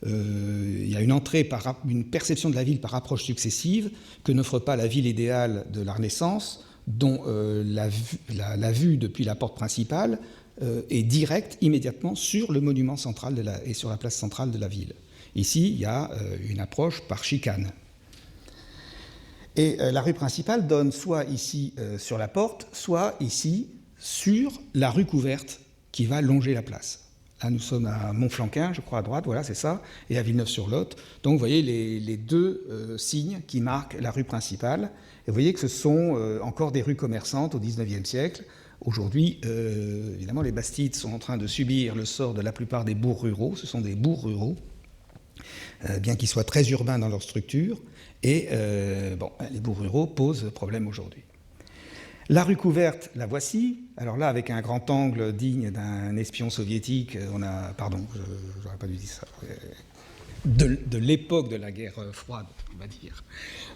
il y a une entrée une perception de la ville par approche successive que n'offre pas la ville idéale de la Renaissance, dont la vue depuis la porte principale est directe immédiatement sur le monument central et sur la place centrale de la ville. Ici, il y a une approche par chicane. Et la rue principale donne soit ici sur la porte, soit ici sur la rue couverte qui va longer la place. Là, nous sommes à Montflanquin, je crois, à droite, voilà, c'est ça, et à Villeneuve-sur-Lot. Donc, vous voyez les deux signes qui marquent la rue principale. Et vous voyez que ce sont encore des rues commerçantes au XIXe siècle. Aujourd'hui, évidemment, les Bastides sont en train de subir le sort de la plupart des bourgs ruraux. Ce sont des bourgs ruraux, bien qu'ils soient très urbains dans leur structure. Et les bourgs ruraux posent problème aujourd'hui. La rue couverte, la voici. Alors là, avec un grand angle digne d'un espion soviétique, j'aurais pas dû dire ça, de l'époque de la guerre froide, on va dire.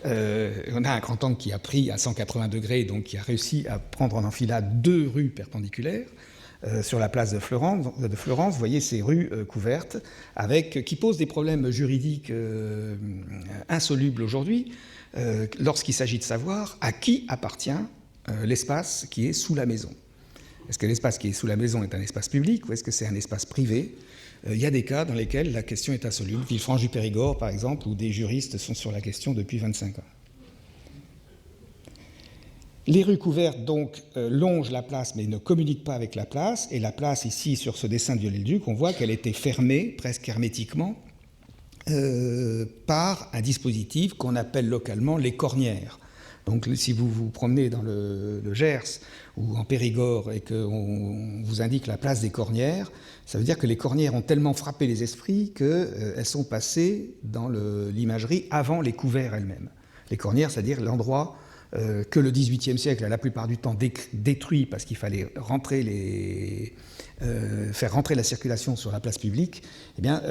On a un grand angle qui a pris à 180 degrés, donc qui a réussi à prendre en enfilade deux rues perpendiculaires. Sur la place de Florence, vous voyez ces rues couvertes, qui posent des problèmes juridiques insolubles aujourd'hui, lorsqu'il s'agit de savoir à qui appartient l'espace qui est sous la maison. Est-ce que l'espace qui est sous la maison est un espace public ou est-ce que c'est un espace privé ? Il y a des cas dans lesquels la question est insoluble. Villefranche-du-Périgord, par exemple, où des juristes sont sur la question depuis 25 ans. Les rues couvertes, donc, longent la place, mais ne communiquent pas avec la place. Et la place, ici, sur ce dessin de Viollet-le-Duc, on voit qu'elle était fermée, presque hermétiquement, par un dispositif qu'on appelle localement les cornières. Donc, si vous vous promenez dans le Gers ou en Périgord et qu'on vous indique la place des cornières, ça veut dire que les cornières ont tellement frappé les esprits qu'elles sont passées dans l'imagerie avant les couverts elles-mêmes. Les cornières, c'est-à-dire l'endroit que le XVIIIe siècle a la plupart du temps détruit parce qu'il fallait faire rentrer la circulation sur la place publique. Eh bien,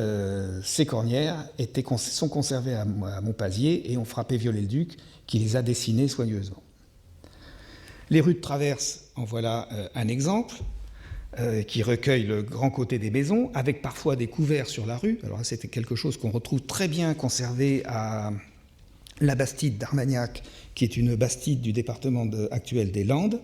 ces cornières sont conservées à Montpazier et ont frappé Viollet-le-Duc, qui les a dessinées soigneusement. Les rues de traverse, en voilà un exemple, qui recueille le grand côté des maisons, avec parfois des couverts sur la rue. Alors c'était quelque chose qu'on retrouve très bien conservé à la Bastide d'Armagnac, qui est une bastide du département actuel des Landes.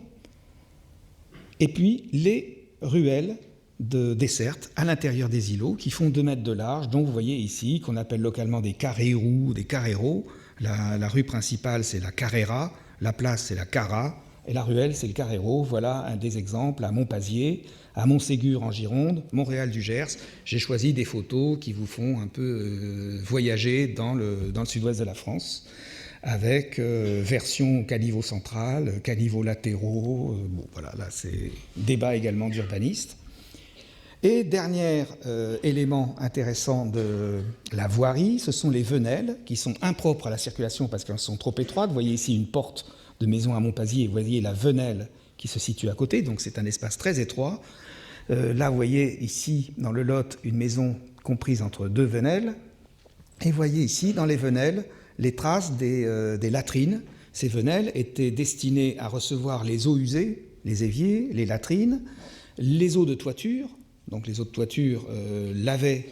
Et puis les ruelles de desserte à l'intérieur des îlots, qui font 2 mètres de large, dont vous voyez ici, qu'on appelle localement des carrérous, des carreros. La rue principale, c'est la Carrera, la place, c'est la Cara, et la ruelle, c'est le Carrero. Voilà un des exemples à Montpazier, à Montségur en Gironde, Montréal du Gers. J'ai choisi des photos qui vous font un peu voyager dans le sud-ouest de la France, avec version caniveau central, caniveaux latéraux. Voilà, là, c'est débat également d'urbanistes. Et dernier élément intéressant de la voirie, ce sont les venelles qui sont impropres à la circulation parce qu'elles sont trop étroites. Vous voyez ici une porte de maison à Montpazier et vous voyez la venelle qui se situe à côté, donc c'est un espace très étroit. Là, vous voyez ici dans le Lot une maison comprise entre 2 venelles. Et vous voyez ici dans les venelles les traces des latrines. Ces venelles étaient destinées à recevoir les eaux usées, les éviers, les latrines, les eaux de toiture. Donc les eaux de toiture lavaient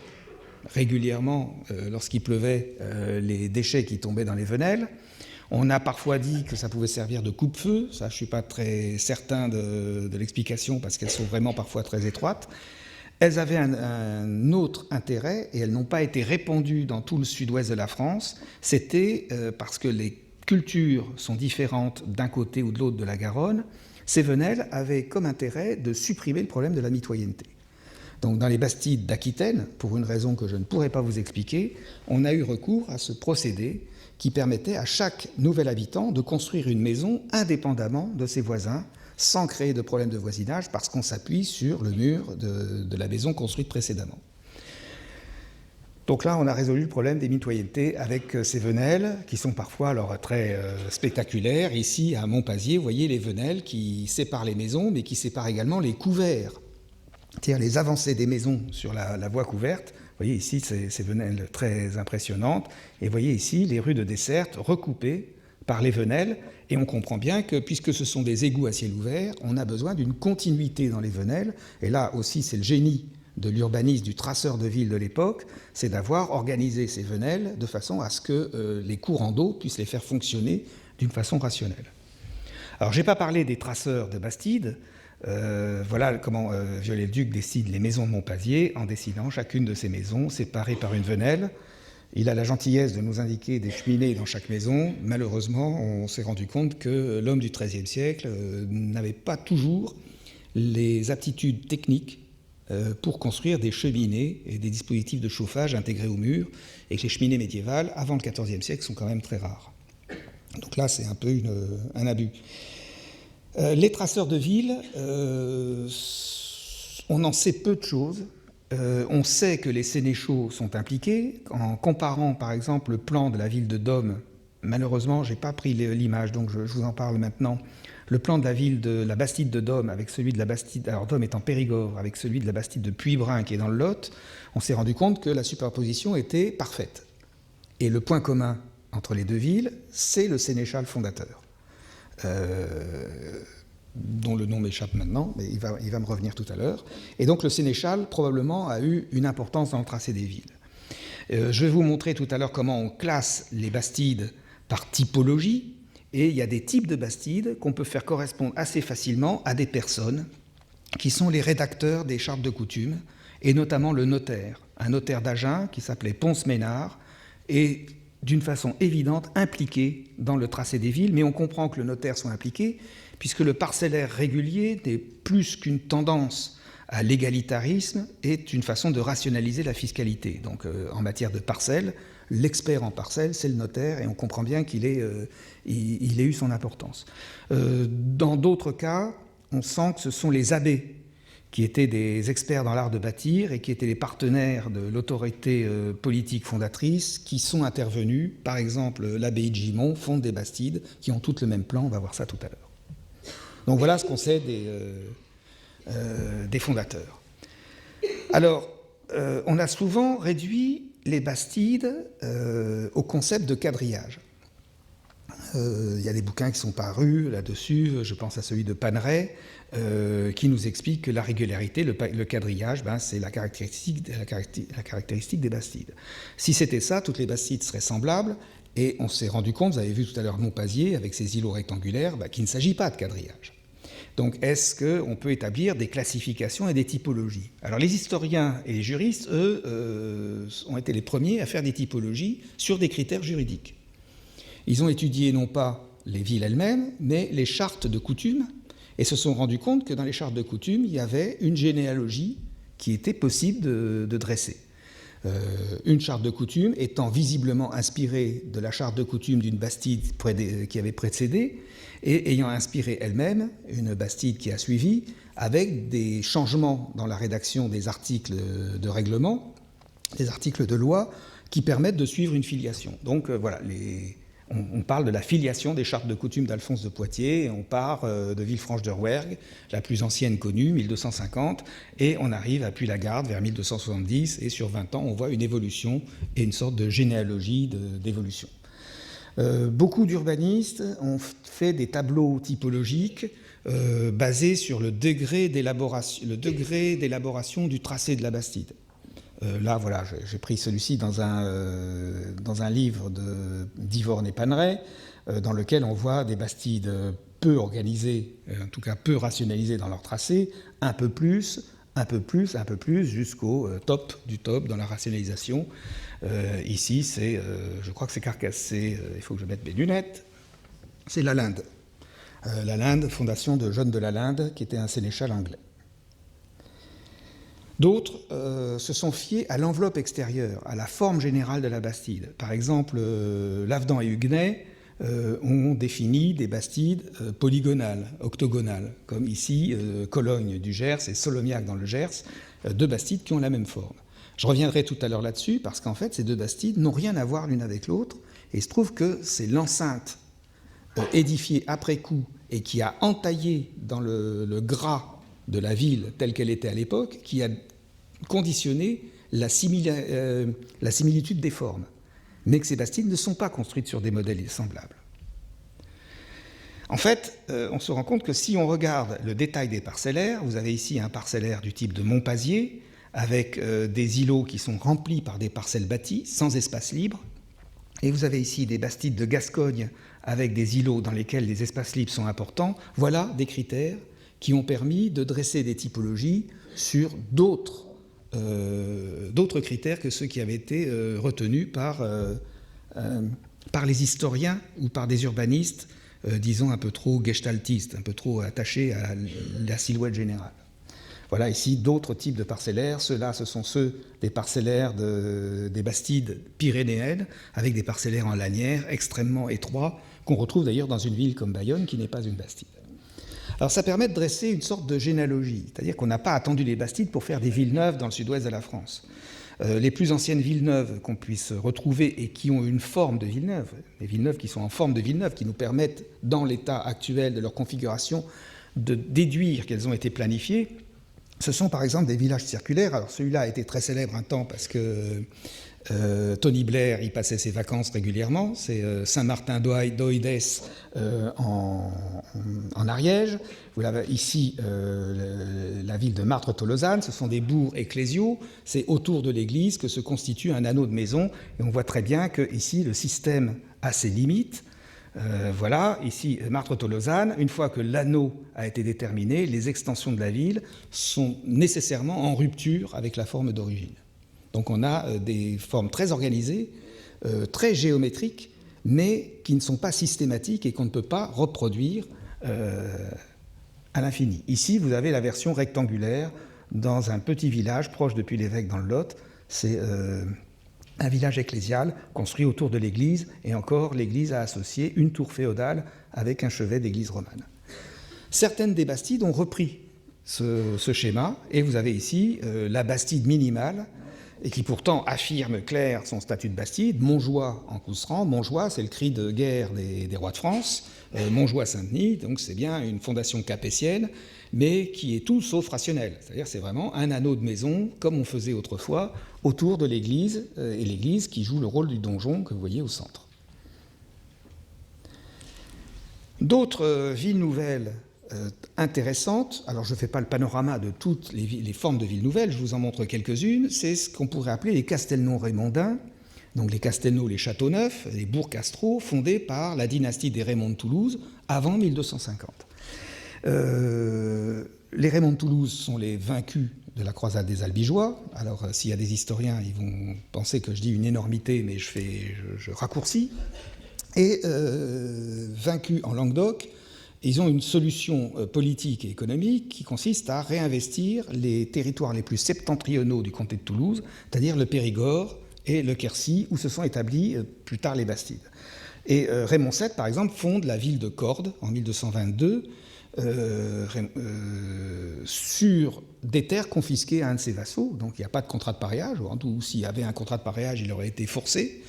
régulièrement, lorsqu'il pleuvait, les déchets qui tombaient dans les venelles. On a parfois dit que ça pouvait servir de coupe-feu. Ça, je ne suis pas très certain de l'explication parce qu'elles sont vraiment parfois très étroites. Elles avaient un autre intérêt et elles n'ont pas été répandues dans tout le sud-ouest de la France. C'était parce que les cultures sont différentes d'un côté ou de l'autre de la Garonne. Ces venelles avaient comme intérêt de supprimer le problème de la mitoyenneté. Donc dans les Bastides d'Aquitaine, pour une raison que je ne pourrais pas vous expliquer, on a eu recours à ce procédé qui permettait à chaque nouvel habitant de construire une maison indépendamment de ses voisins, sans créer de problème de voisinage, parce qu'on s'appuie sur le mur de la maison construite précédemment. Donc là, on a résolu le problème des mitoyennetés avec ces venelles qui sont parfois alors très spectaculaires. Ici, à Montpazier, vous voyez les venelles qui séparent les maisons, mais qui séparent également les couverts, c'est-à-dire les avancées des maisons sur la voie couverte. Vous voyez ici ces venelles très impressionnantes, et vous voyez ici les rues de desserte recoupées par les venelles, et on comprend bien que puisque ce sont des égouts à ciel ouvert, on a besoin d'une continuité dans les venelles, et là aussi c'est le génie de l'urbanisme, du traceur de ville de l'époque, c'est d'avoir organisé ces venelles de façon à ce que les courants d'eau puissent les faire fonctionner d'une façon rationnelle. Alors, je n'ai pas parlé des traceurs de Bastide. Voilà comment Viollet-le-Duc décide les maisons de Montpazier en dessinant chacune de ces maisons séparées par une venelle. Il a la gentillesse de nous indiquer des cheminées dans chaque maison. Malheureusement, on s'est rendu compte que l'homme du XIIIe siècle n'avait pas toujours les aptitudes techniques pour construire des cheminées et des dispositifs de chauffage intégrés au mur, et que les cheminées médiévales, avant le XIVe siècle, sont quand même très rares. Donc là, c'est un peu un abus. Les traceurs de ville, on en sait peu de choses. On sait que les sénéchaux sont impliqués. En comparant, par exemple, le plan de la ville de Dôme, malheureusement, je n'ai pas pris l'image, donc je vous en parle maintenant. Le plan de la ville de la Bastide de Dôme avec celui de la Bastide, alors Dôme est en Périgord, avec celui de la Bastide de Puybrun qui est dans le Lot, on s'est rendu compte que la superposition était parfaite. Et le point commun entre les deux villes, c'est le sénéchal fondateur, dont le nom m'échappe maintenant, mais il va me revenir tout à l'heure. Et donc le sénéchal, probablement, a eu une importance dans le tracé des villes. Je vais vous montrer tout à l'heure comment on classe les bastides par typologie. Et il y a des types de bastides qu'on peut faire correspondre assez facilement à des personnes qui sont les rédacteurs des chartes de coutume, et notamment le notaire. Un notaire d'Agen qui s'appelait Ponce-Ménard est d'une façon évidente impliqué dans le tracé des villes, mais on comprend que le notaire soit impliqué puisque le parcellaire régulier n'est plus qu'une tendance à l'égalitarisme, est une façon de rationaliser la fiscalité. Donc en matière de parcelles, l'expert en parcelles, c'est le notaire, et on comprend bien qu'il ait eu son importance. Dans d'autres cas, on sent que ce sont les abbés qui étaient des experts dans l'art de bâtir et qui étaient les partenaires de l'autorité politique fondatrice, qui sont intervenus. Par exemple, l'abbaye de Gimont fonde des bastides qui ont toutes le même plan, on va voir ça tout à l'heure. Donc voilà ce qu'on sait des fondateurs. Alors, on a souvent réduit les bastides au concept de quadrillage. Il y a des bouquins qui sont parus là-dessus, je pense à celui de Paneret, qui nous explique que la régularité, le quadrillage, c'est la caractéristique des bastides. Si c'était ça, toutes les bastides seraient semblables, et on s'est rendu compte, vous avez vu tout à l'heure Montpazier, avec ses îlots rectangulaires, qu'il ne s'agit pas de quadrillage. Donc, est-ce qu'on peut établir des classifications et des typologies? Alors, les historiens et les juristes, eux, ont été les premiers à faire des typologies sur des critères juridiques. Ils ont étudié non pas les villes elles-mêmes, mais les chartes de coutume, et se sont rendus compte que dans les chartes de coutume, il y avait une généalogie qui était possible de dresser. Une charte de coutume étant visiblement inspirée de la charte de coutume d'une bastide qui avait précédé, et ayant inspiré elle-même une bastide qui a suivi, avec des changements dans la rédaction des articles de règlement, des articles de loi, qui permettent de suivre une filiation. Donc voilà, on parle de la filiation des chartes de coutume d'Alphonse de Poitiers, et on part de Villefranche de Rouergue, la plus ancienne connue, 1250, et on arrive à Puylagarde vers 1270, et sur 20 ans, on voit une évolution et une sorte de généalogie d'évolution. Beaucoup d'urbanistes ont fait des tableaux typologiques basés sur le degré d'élaboration du tracé de la bastide. Là, voilà, j'ai pris celui-ci dans un livre d'Yvorne et Paneret, dans lequel on voit des bastides peu organisées, en tout cas peu rationalisées dans leur tracé, un peu plus, jusqu'au top du top dans la rationalisation. Ici, je crois que c'est Carcassé, il faut que je mette mes lunettes, c'est Lalinde. Lalinde, fondation de John de Lalinde, qui était un sénéchal anglais. D'autres se sont fiés à l'enveloppe extérieure, à la forme générale de la bastide. Par exemple, Lavedan et Huguenet ont défini des bastides polygonales, octogonales, comme ici Cologne du Gers et Solognac dans le Gers, deux bastides qui ont la même forme. Je reviendrai tout à l'heure là-dessus, parce qu'en fait, ces deux bastides n'ont rien à voir l'une avec l'autre, et il se trouve que c'est l'enceinte édifiée après coup et qui a entaillé dans le gras de la ville telle qu'elle était à l'époque, qui a conditionné la similitude des formes, mais que ces bastides ne sont pas construites sur des modèles semblables. En fait, on se rend compte que si on regarde le détail des parcellaires, vous avez ici un parcellaire du type de Montpazier, avec des îlots qui sont remplis par des parcelles bâties, sans espace libre, et vous avez ici des bastides de Gascogne, avec des îlots dans lesquels les espaces libres sont importants. Voilà des critères qui ont permis de dresser des typologies sur d'autres critères que ceux qui avaient été retenus par les historiens ou par des urbanistes, disons un peu trop gestaltistes, un peu trop attachés à la silhouette générale. Voilà ici d'autres types de parcellaires. Ceux-là, ce sont ceux des parcellaires des bastides pyrénéennes, avec des parcellaires en lanière extrêmement étroits, qu'on retrouve d'ailleurs dans une ville comme Bayonne, qui n'est pas une bastide. Alors ça permet de dresser une sorte de généalogie, c'est-à-dire qu'on n'a pas attendu les bastides pour faire des villes neuves dans le sud-ouest de la France. Les plus anciennes villes neuves qu'on puisse retrouver et qui ont une forme de ville neuve, les villes neuves qui sont en forme de ville neuve, qui nous permettent, dans l'état actuel de leur configuration, de déduire qu'elles ont été planifiées, ce sont par exemple des villages circulaires. Alors celui-là a été très célèbre un temps parce que Tony Blair y passait ses vacances régulièrement. C'est Saint-Martin-d'Oïdes en Ariège. Vous l'avez ici, la ville de Martres-Tolosane. Ce sont des bourgs ecclésiaux. C'est autour de l'église que se constitue un anneau de maison. Et on voit très bien que ici le système a ses limites. Voilà, ici, Martres-Tolosane, une fois que l'anneau a été déterminé, les extensions de la ville sont nécessairement en rupture avec la forme d'origine. Donc on a des formes très organisées, très géométriques, mais qui ne sont pas systématiques et qu'on ne peut pas reproduire à l'infini. Ici, vous avez la version rectangulaire dans un petit village proche de Puy-l'Évêque dans le Lot. C'est un village ecclésial construit autour de l'église, et encore, l'église a associé une tour féodale avec un chevet d'église romane. Certaines des bastides ont repris ce schéma, et vous avez ici la bastide minimale, et qui pourtant affirme clair son statut de bastide. Montjoie en Cousserand. Montjoie, c'est le cri de guerre des rois de France. Montjoie-Saint-Denis, donc c'est bien une fondation capétienne, mais qui est tout sauf rationnelle. C'est-à-dire c'est vraiment un anneau de maison, comme on faisait autrefois, autour de l'église, et l'église qui joue le rôle du donjon que vous voyez au centre. D'autres villes nouvelles intéressantes, alors je ne fais pas le panorama de toutes les formes de villes nouvelles, je vous en montre quelques-unes, c'est ce qu'on pourrait appeler les castelnaux rémondins, donc les castelnaux, les châteaux neufs, les bourgs castraux, fondés par la dynastie des Raymond de Toulouse avant 1250. Les Raymond de Toulouse sont les vaincus de la croisade des Albigeois. Alors s'il y a des historiens, ils vont penser que je dis une énormité, mais je raccourcis. Et vaincus en Languedoc, ils ont une solution politique et économique qui consiste à réinvestir les territoires les plus septentrionaux du comté de Toulouse, c'est-à-dire le Périgord et le Quercy, où se sont établis plus tard les bastides. Et Raymond VII, par exemple, fonde la ville de Cordes en 1222 sur des terres confisquées à un de ses vassaux. Donc il n'y a pas de contrat de pareage, ou s'il y avait un contrat de pareage, il aurait été forcé.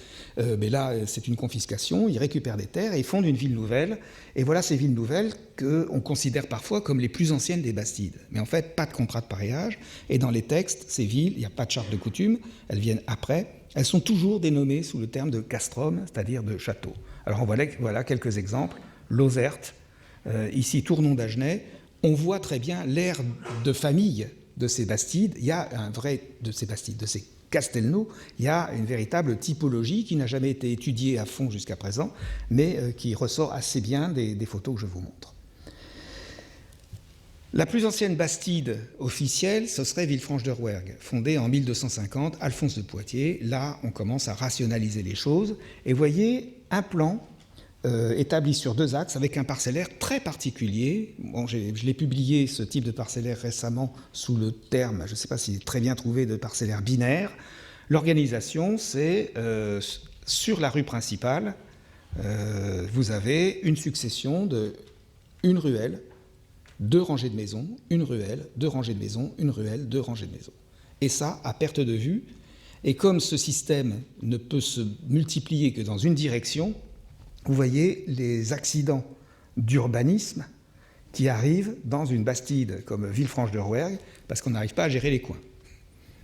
Mais là, c'est une confiscation, ils récupèrent des terres et ils fondent une ville nouvelle. Et voilà ces villes nouvelles qu'on considère parfois comme les plus anciennes des bastides. Mais en fait, pas de contrat de pareage. Et dans les textes, ces villes, il n'y a pas de charte de coutume, elles viennent après. Elles sont toujours dénommées sous le terme de castrum, c'est-à-dire de château. Alors voilà quelques exemples. Lozerte, ici Tournon d'Agenais. On voit très bien l'ère de famille de ces bastides. Il y a un vrai, de ces bastides, de ces castelnaux, il y a une véritable typologie qui n'a jamais été étudiée à fond jusqu'à présent, mais qui ressort assez bien des photos que je vous montre. La plus ancienne bastide officielle, ce serait Villefranche-de-Rouergue, fondée en 1250, Alphonse de Poitiers. Là, on commence à rationaliser les choses. Et vous voyez un plan établi sur deux axes avec un parcellaire très particulier. Bon, je l'ai publié, ce type de parcellaire, récemment sous le terme, je ne sais pas s'il est très bien trouvé, de parcellaire binaire. L'organisation, c'est sur la rue principale, vous avez une succession de une ruelle, deux rangées de maisons, une ruelle, deux rangées de maisons, une ruelle, deux rangées de maisons. et ça à perte de vue. Et comme ce système ne peut se multiplier que dans une direction, vous voyez les accidents d'urbanisme qui arrivent dans une bastide comme Villefranche-de-Rouergue, parce qu'on n'arrive pas à gérer les coins.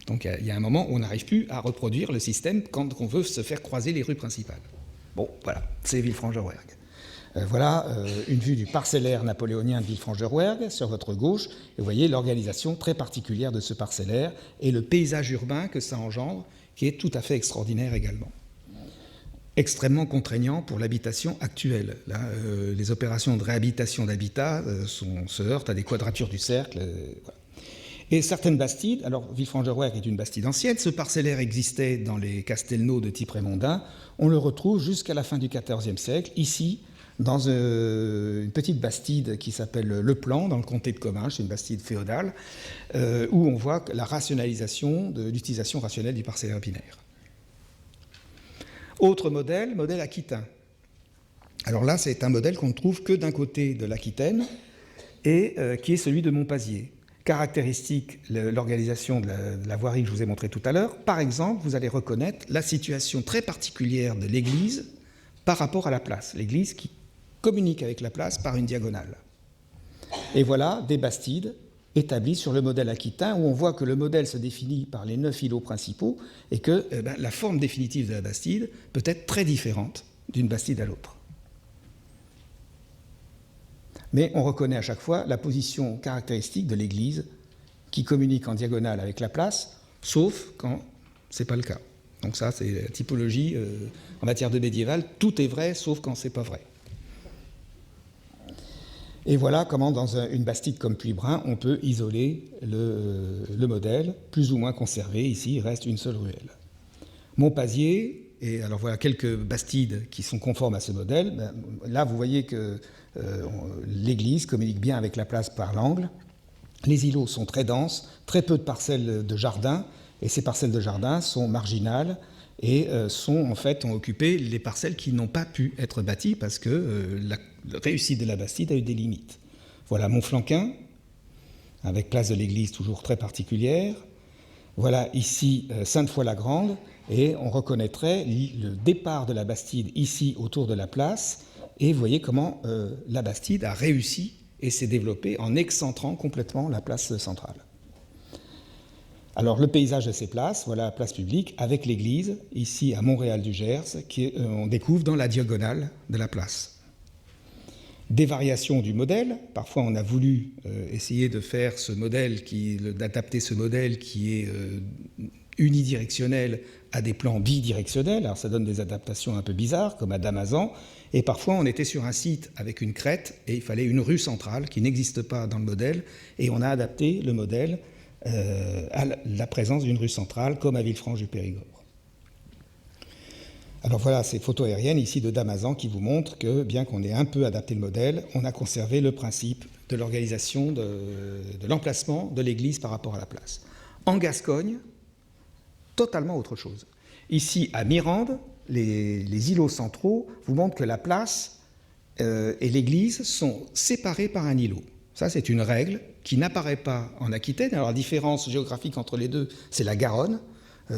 Donc il y a un moment où on n'arrive plus à reproduire le système quand on veut se faire croiser les rues principales. Bon, voilà, c'est Villefranche-de-Rouergue. Voilà une vue du parcellaire napoléonien de Villefranche-de-Rouergue sur votre gauche. Et vous voyez l'organisation très particulière de ce parcellaire et le paysage urbain que ça engendre, qui est tout à fait extraordinaire également. Extrêmement contraignant pour l'habitation actuelle. Là, les opérations de réhabilitation d'habitat se heurtent à des quadratures du cercle. Voilà. Et certaines bastides, alors Villefranche-de-Rouergue est une bastide ancienne, ce parcellaire existait dans les castelnaux de type rémondin, on le retrouve jusqu'à la fin du XIVe siècle, ici, dans une petite bastide qui s'appelle Le Plan, dans le comté de Comminges, c'est une bastide féodale, où on voit la rationalisation de l'utilisation rationnelle du parcellaire binaire. Autre modèle, modèle aquitain. Alors là, c'est un modèle qu'on ne trouve que d'un côté de l'Aquitaine, et qui est celui de Montpazier. Caractéristique, l'organisation de la voirie que je vous ai montré tout à l'heure. Par exemple, vous allez reconnaître la situation très particulière de l'église par rapport à la place. L'église qui communique avec la place par une diagonale. Et voilà des bastides établies sur le modèle aquitain, où on voit que le modèle se définit par les 9 îlots principaux et que la forme définitive de la bastide peut être très différente d'une bastide à l'autre. Mais on reconnaît à chaque fois la position caractéristique de l'église qui communique en diagonale avec la place, sauf quand ce n'est pas le cas. Donc ça, c'est la typologie en matière de médiéval, tout est vrai, sauf quand ce n'est pas vrai. Et voilà comment, dans une bastide comme Puybrun, on peut isoler le modèle, plus ou moins conservé. Ici, il reste une seule ruelle. Montpazier, et alors voilà quelques bastides qui sont conformes à ce modèle. Là, vous voyez que l'église communique bien avec la place par l'angle. Les îlots sont très denses, très peu de parcelles de jardin, et ces parcelles de jardin sont marginales et ont occupé les parcelles qui n'ont pas pu être bâties parce que la réussite de la bastide a eu des limites. Voilà Montflanquin, avec place de l'église toujours très particulière. Voilà ici Sainte-Foy-la-Grande, et on reconnaîtrait le départ de la bastide ici autour de la place, et vous voyez comment la bastide a réussi et s'est développée en excentrant complètement la place centrale. Alors le paysage de ces places, voilà la place publique avec l'église, ici à Montréal-du-Gers, on découvre dans la diagonale de la place. Des variations du modèle, parfois on a voulu essayer de faire ce modèle, d'adapter ce modèle qui est unidirectionnel à des plans bidirectionnels, alors ça donne des adaptations un peu bizarres, comme à Damazan, et parfois on était sur un site avec une crête, et il fallait une rue centrale qui n'existe pas dans le modèle, et on a adapté le modèle à la présence d'une rue centrale, comme à Villefranche-du-Périgord. Alors voilà ces photos aériennes ici de Damazan qui vous montrent que, bien qu'on ait un peu adapté le modèle, on a conservé le principe de l'organisation de l'emplacement de l'église par rapport à la place. En Gascogne, totalement autre chose. Ici, à Mirande, les îlots centraux vous montrent que la place et l'église sont séparés par un îlot. Ça, c'est une règle qui n'apparaît pas en Aquitaine. Alors, la différence géographique entre les deux, c'est la Garonne.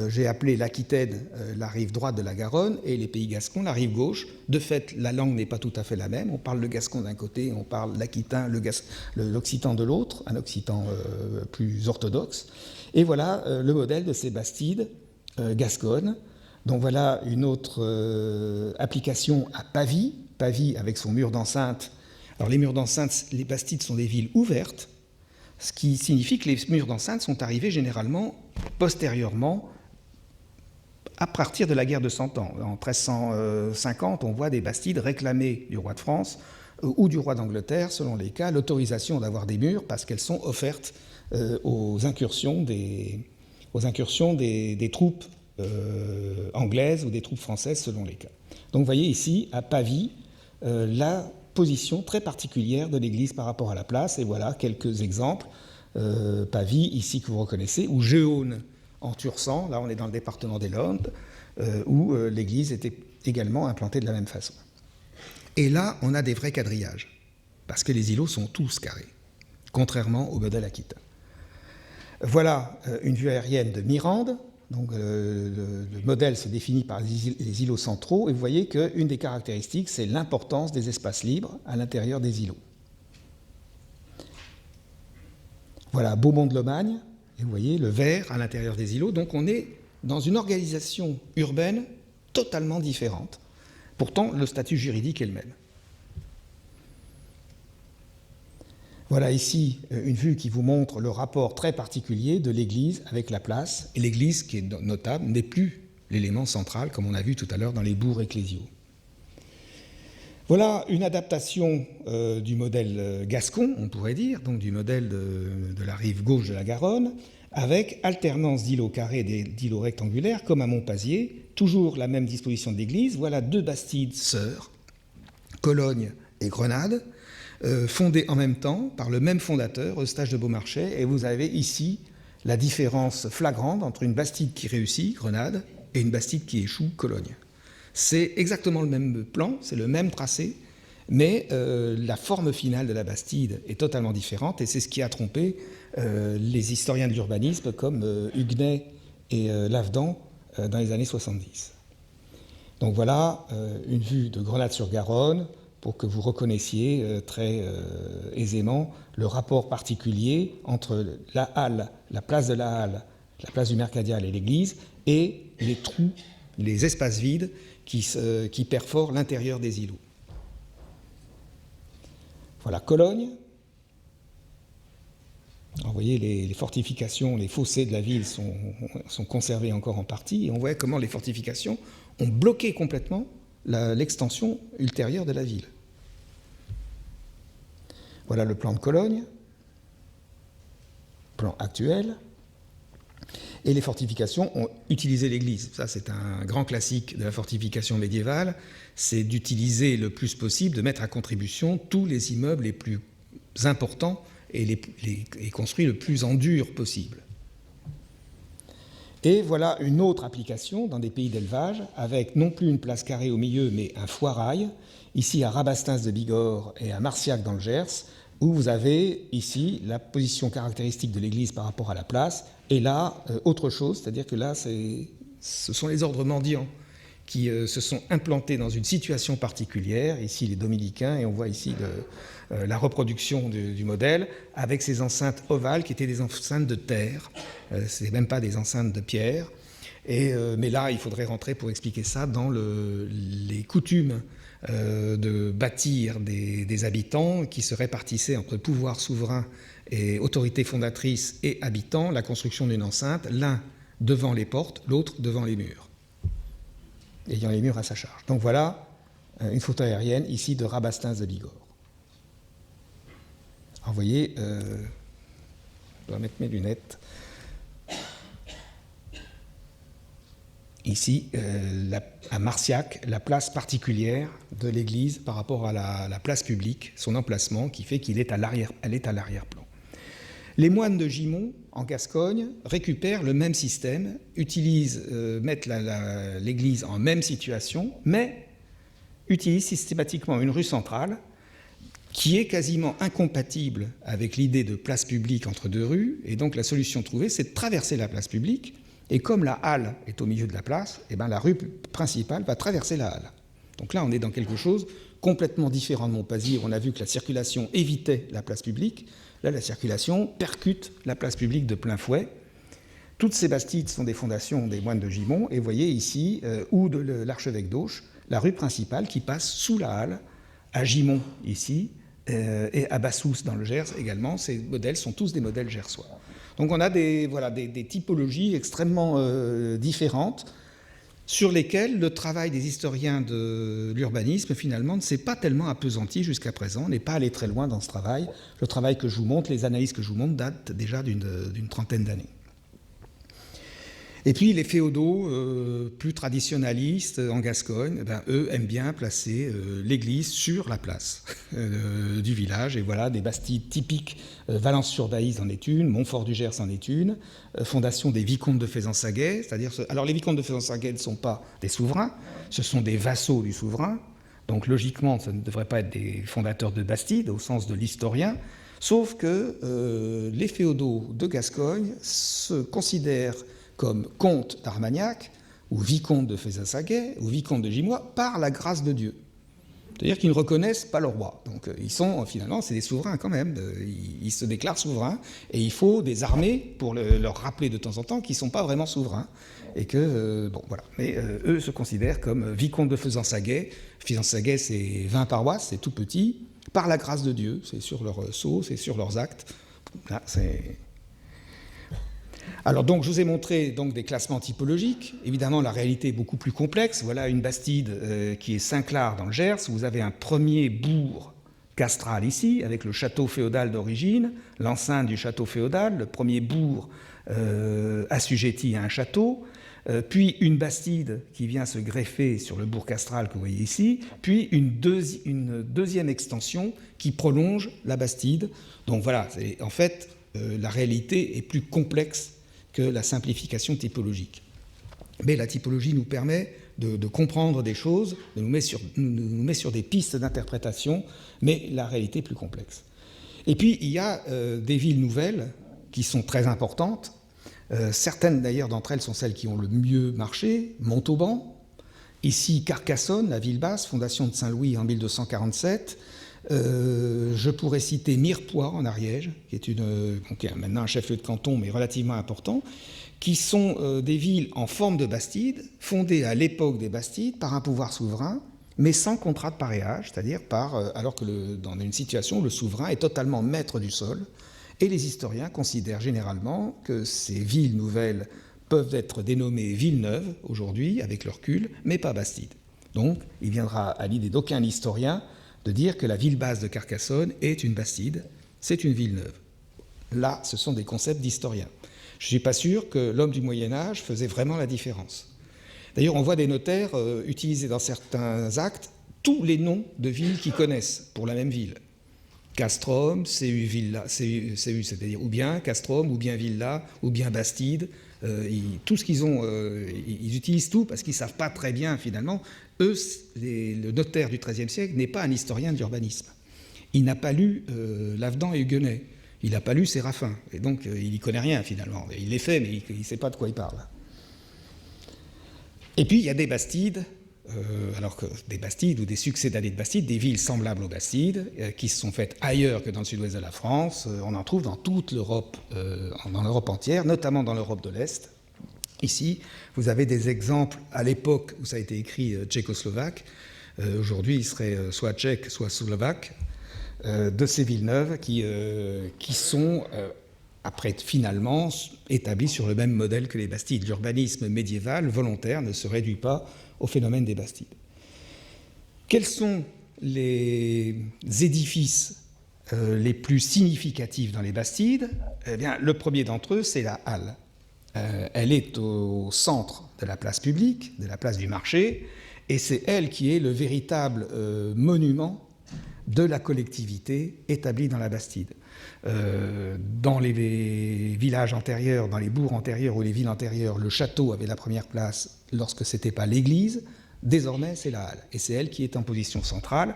J'ai appelé l'Aquitaine la rive droite de la Garonne et les pays gascons la rive gauche. De fait, la langue n'est pas tout à fait la même. On parle le gascon d'un côté, on parle l'aquitain, l'occitan de l'autre, un occitan plus orthodoxe. Et voilà le modèle de ces bastides gasconnes. Donc voilà une autre application à Pavie. Pavie avec son mur d'enceinte. Alors les murs d'enceinte, les bastides sont des villes ouvertes, ce qui signifie que les murs d'enceinte sont arrivés généralement postérieurement à partir de la guerre de Cent Ans. En 1350, on voit des bastides réclamer du roi de France ou du roi d'Angleterre, selon les cas, l'autorisation d'avoir des murs parce qu'elles sont offertes aux incursions des troupes anglaises ou des troupes françaises, selon les cas. Donc vous voyez ici, à Pavie, la position très particulière de l'église par rapport à la place, et voilà quelques exemples. Pavie, ici que vous reconnaissez, ou Jehaune en Tursan, là on est dans le département des Landes, où l'église était également implantée de la même façon. Et là, on a des vrais quadrillages, parce que les îlots sont tous carrés, contrairement au modèle aquitain. Voilà une vue aérienne de Mirande. Donc, le modèle se définit par les îlots centraux, et vous voyez qu'une des caractéristiques, c'est l'importance des espaces libres à l'intérieur des îlots. Voilà Beaumont-de-Lomagne, et vous voyez le vert à l'intérieur des îlots. Donc on est dans une organisation urbaine totalement différente. Pourtant, le statut juridique est le même. Voilà ici une vue qui vous montre le rapport très particulier de l'église avec la place. Et l'église, qui est notable, n'est plus l'élément central, comme on a vu tout à l'heure dans les bourgs ecclésiaux. Voilà une adaptation du modèle gascon, on pourrait dire, donc du modèle de la rive gauche de la Garonne, avec alternance d'îlots carrés et d'îlots rectangulaires, comme à Montpazier, toujours la même disposition de l'église. Voilà deux bastides sœurs, Cologne et Grenade, fondées en même temps par le même fondateur, Eustache de Beaumarchais, et vous avez ici la différence flagrante entre une bastide qui réussit, Grenade, et une bastide qui échoue, Cologne. C'est exactement le même plan, c'est le même tracé, mais la forme finale de la bastide est totalement différente, et c'est ce qui a trompé les historiens de l'urbanisme comme Huguenet et Lavedan dans les années 70. Donc voilà une vue de Grenade-sur-Garonne, pour que vous reconnaissiez très aisément le rapport particulier entre la halle, la place de la halle, la place du Mercadial et l'église, et les trous, les espaces vides qui perforent l'intérieur des îlots. Voilà Cologne. Alors, vous voyez, les fortifications, les fossés de la ville sont conservés encore en partie, et on voit comment les fortifications ont bloqué complètement l'extension ultérieure de la ville. Voilà le plan de Cologne, plan actuel. Et les fortifications ont utilisé l'église. Ça, c'est un grand classique de la fortification médiévale, c'est d'utiliser le plus possible, de mettre à contribution tous les immeubles les plus importants et construits le plus en dur possible. Et voilà une autre application dans des pays d'élevage, avec non plus une place carrée au milieu, mais un foirail, ici à Rabastens de Bigorre et à Marciac dans le Gers, où vous avez ici la position caractéristique de l'église par rapport à la place, et là, autre chose, c'est-à-dire que là, ce sont les ordres mendiants qui se sont implantés dans une situation particulière, ici les dominicains, et on voit ici la reproduction du modèle, avec ces enceintes ovales qui étaient des enceintes de terre, ce n'est même pas des enceintes de pierre, mais là, il faudrait rentrer pour expliquer ça dans les coutumes de bâtir des habitants qui se répartissaient entre pouvoir souverain et autorité fondatrice et habitants, la construction d'une enceinte, l'un devant les portes, l'autre devant les murs, ayant les murs à sa charge. Donc voilà une photo aérienne ici de Rabastens de Bigorre. Alors vous voyez, je dois mettre mes lunettes. Ici, à Marciac, la place particulière de l'église par rapport à la place publique, son emplacement, qui fait qu'elle est à l'arrière-plan. Les moines de Gimont, en Gascogne, récupèrent le même système, mettent l'église en même situation, mais utilisent systématiquement une rue centrale qui est quasiment incompatible avec l'idée de place publique entre deux rues, et donc la solution trouvée, c'est de traverser la place publique. Et comme la halle est au milieu de la place, eh bien la rue principale va traverser la halle. Donc là, on est dans quelque chose complètement différent de Montpazier. On a vu que la circulation évitait la place publique. Là, la circulation percute la place publique de plein fouet. Toutes ces bastides sont des fondations des moines de Gimont. Et vous voyez ici, ou de l'archevêque d'Auch, la rue principale qui passe sous la halle, à Gimont ici, et à Bassous dans le Gers également. Ces modèles sont tous des modèles gersois. Donc on a des typologies extrêmement différentes sur lesquelles le travail des historiens de l'urbanisme finalement ne s'est pas tellement appesanti jusqu'à présent, n'est pas allé très loin dans ce travail. Le travail que je vous montre, les analyses que je vous montre datent déjà d'une trentaine d'années. Et puis les féodaux plus traditionnalistes en Gascogne, eux aiment bien placer l'église sur la place du village. Et voilà, des bastides typiques, Valence-sur-Baïse en est une, Montfort-du-Gers en est une, fondation des vicomtes de Fézansaguet. C'est-à-dire, alors les vicomtes de Fézansaguet ne sont pas des souverains, ce sont des vassaux du souverain. Donc logiquement, ça ne devrait pas être des fondateurs de bastides au sens de l'historien. Sauf que les féodaux de Gascogne se considèrent comme comtes d'Armagnac, ou vicomtes de Fézin-Saguet, ou vicomtes de Gimois, par la grâce de Dieu. C'est-à-dire qu'ils ne reconnaissent pas le roi. Donc ils sont, finalement, c'est des souverains quand même. Ils se déclarent souverains, et il faut des armées pour leur rappeler de temps en temps qu'ils ne sont pas vraiment souverains. Et que, bon, voilà. Mais eux se considèrent comme vicomtes de Fézin-Saguet. Fézin-Saguet, c'est 20 paroisses, c'est tout petit. Par la grâce de Dieu, c'est sur leur sceau, c'est sur leurs actes. Là, c'est... Alors donc, je vous ai montré donc, des classements typologiques. Évidemment, la réalité est beaucoup plus complexe. Voilà une bastide qui est Saint-Clar dans le Gers. Vous avez un premier bourg castral ici, avec le château féodal d'origine, l'enceinte du château féodal, le premier bourg assujetti à un château, puis une bastide qui vient se greffer sur le bourg castral que vous voyez ici, puis une deuxième extension qui prolonge la bastide. Donc voilà, en fait, la réalité est plus complexe que la simplification typologique. Mais la typologie nous permet de comprendre des choses, nous met sur des pistes d'interprétation, mais la réalité est plus complexe. Et puis, il y a des villes nouvelles qui sont très importantes. Certaines, d'ailleurs, d'entre elles sont celles qui ont le mieux marché. Montauban, ici Carcassonne, la ville basse, fondation de Saint-Louis en 1247. Je pourrais citer Mirepoix en Ariège, qui est maintenant un chef-lieu de canton, mais relativement important, qui sont des villes en forme de bastide, fondées à l'époque des bastides par un pouvoir souverain, mais sans contrat de paréage, c'est-à-dire alors que dans une situation où le souverain est totalement maître du sol. Et les historiens considèrent généralement que ces villes nouvelles peuvent être dénommées villes neuves aujourd'hui, avec leur recul, mais pas bastides. Donc, il viendra à l'idée d'aucun historien de dire que la ville basse de Carcassonne est une bastide, c'est une ville neuve. Là, ce sont des concepts d'historiens. Je ne suis pas sûr que l'homme du Moyen-Âge faisait vraiment la différence. D'ailleurs, on voit des notaires utiliser dans certains actes tous les noms de villes qu'ils connaissent pour la même ville. Castrum, CU Villa, CU, c'est-à-dire ou bien Castrum, ou bien Villa, ou bien Bastide. Tout ce qu'ils ont, ils utilisent tout parce qu'ils ne savent pas très bien finalement. Eux, le notaire du XIIIe siècle n'est pas un historien de l'urbanisme. Il n'a pas lu Lavedan et Huguenet. Il n'a pas lu Séraphin. Et donc, il n'y connaît rien finalement. Il les fait, mais il ne sait pas de quoi il parle. Et puis, il y a des bastides, alors que des bastides ou des succédanés de bastides, des villes semblables aux bastides, qui se sont faites ailleurs que dans le sud-ouest de la France. On en trouve dans toute l'Europe, dans l'Europe entière, notamment dans l'Europe de l'Est. Ici, vous avez des exemples à l'époque où ça a été écrit tchécoslovaque. Aujourd'hui, il serait soit tchèque, soit slovaque, de ces villes neuves qui sont après finalement établies sur le même modèle que les bastides. L'urbanisme médiéval volontaire ne se réduit pas au phénomène des bastides. Quels sont les édifices les plus significatifs dans les bastides? Eh bien, le premier d'entre eux, c'est la halle. Elle est au centre de la place publique, de la place du marché, et c'est elle qui est le véritable monument de la collectivité établie dans la bastide. Dans les villages antérieurs, dans les bourgs antérieurs ou les villes antérieures, le château avait la première place lorsque ce n'était pas l'église. Désormais, c'est la halle. Et c'est elle qui est en position centrale.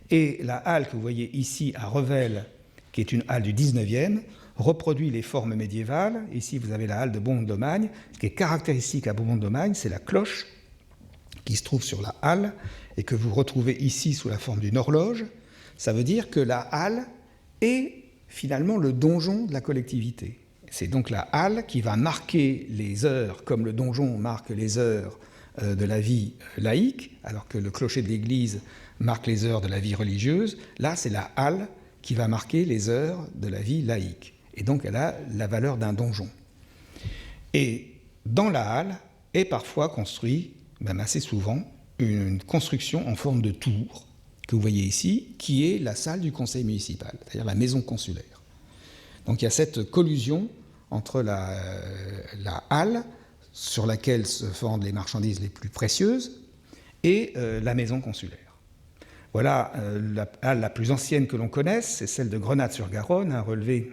Et la halle que vous voyez ici à Revel, qui est une halle du 19e, reproduit les formes médiévales. Ici, vous avez la halle de Beaumont-de-Lomagne. Ce qui est caractéristique à Beaumont-de-Lomagne, c'est la cloche qui se trouve sur la halle et que vous retrouvez ici sous la forme d'une horloge. Ça veut dire que la halle est finalement le donjon de la collectivité. C'est donc la halle qui va marquer les heures, comme le donjon marque les heures de la vie laïque, alors que le clocher de l'église marque les heures de la vie religieuse. Là, c'est la halle qui va marquer les heures de la vie laïque. Et donc, elle a la valeur d'un donjon. Et dans la halle est parfois construit, même assez souvent, une construction en forme de tour, que vous voyez ici, qui est la salle du conseil municipal, c'est-à-dire la maison consulaire. Donc il y a cette collusion entre la halle, sur laquelle se vendent les marchandises les plus précieuses, et la maison consulaire. Voilà la halle la plus ancienne que l'on connaisse, c'est celle de Grenade-sur-Garonne, un relevé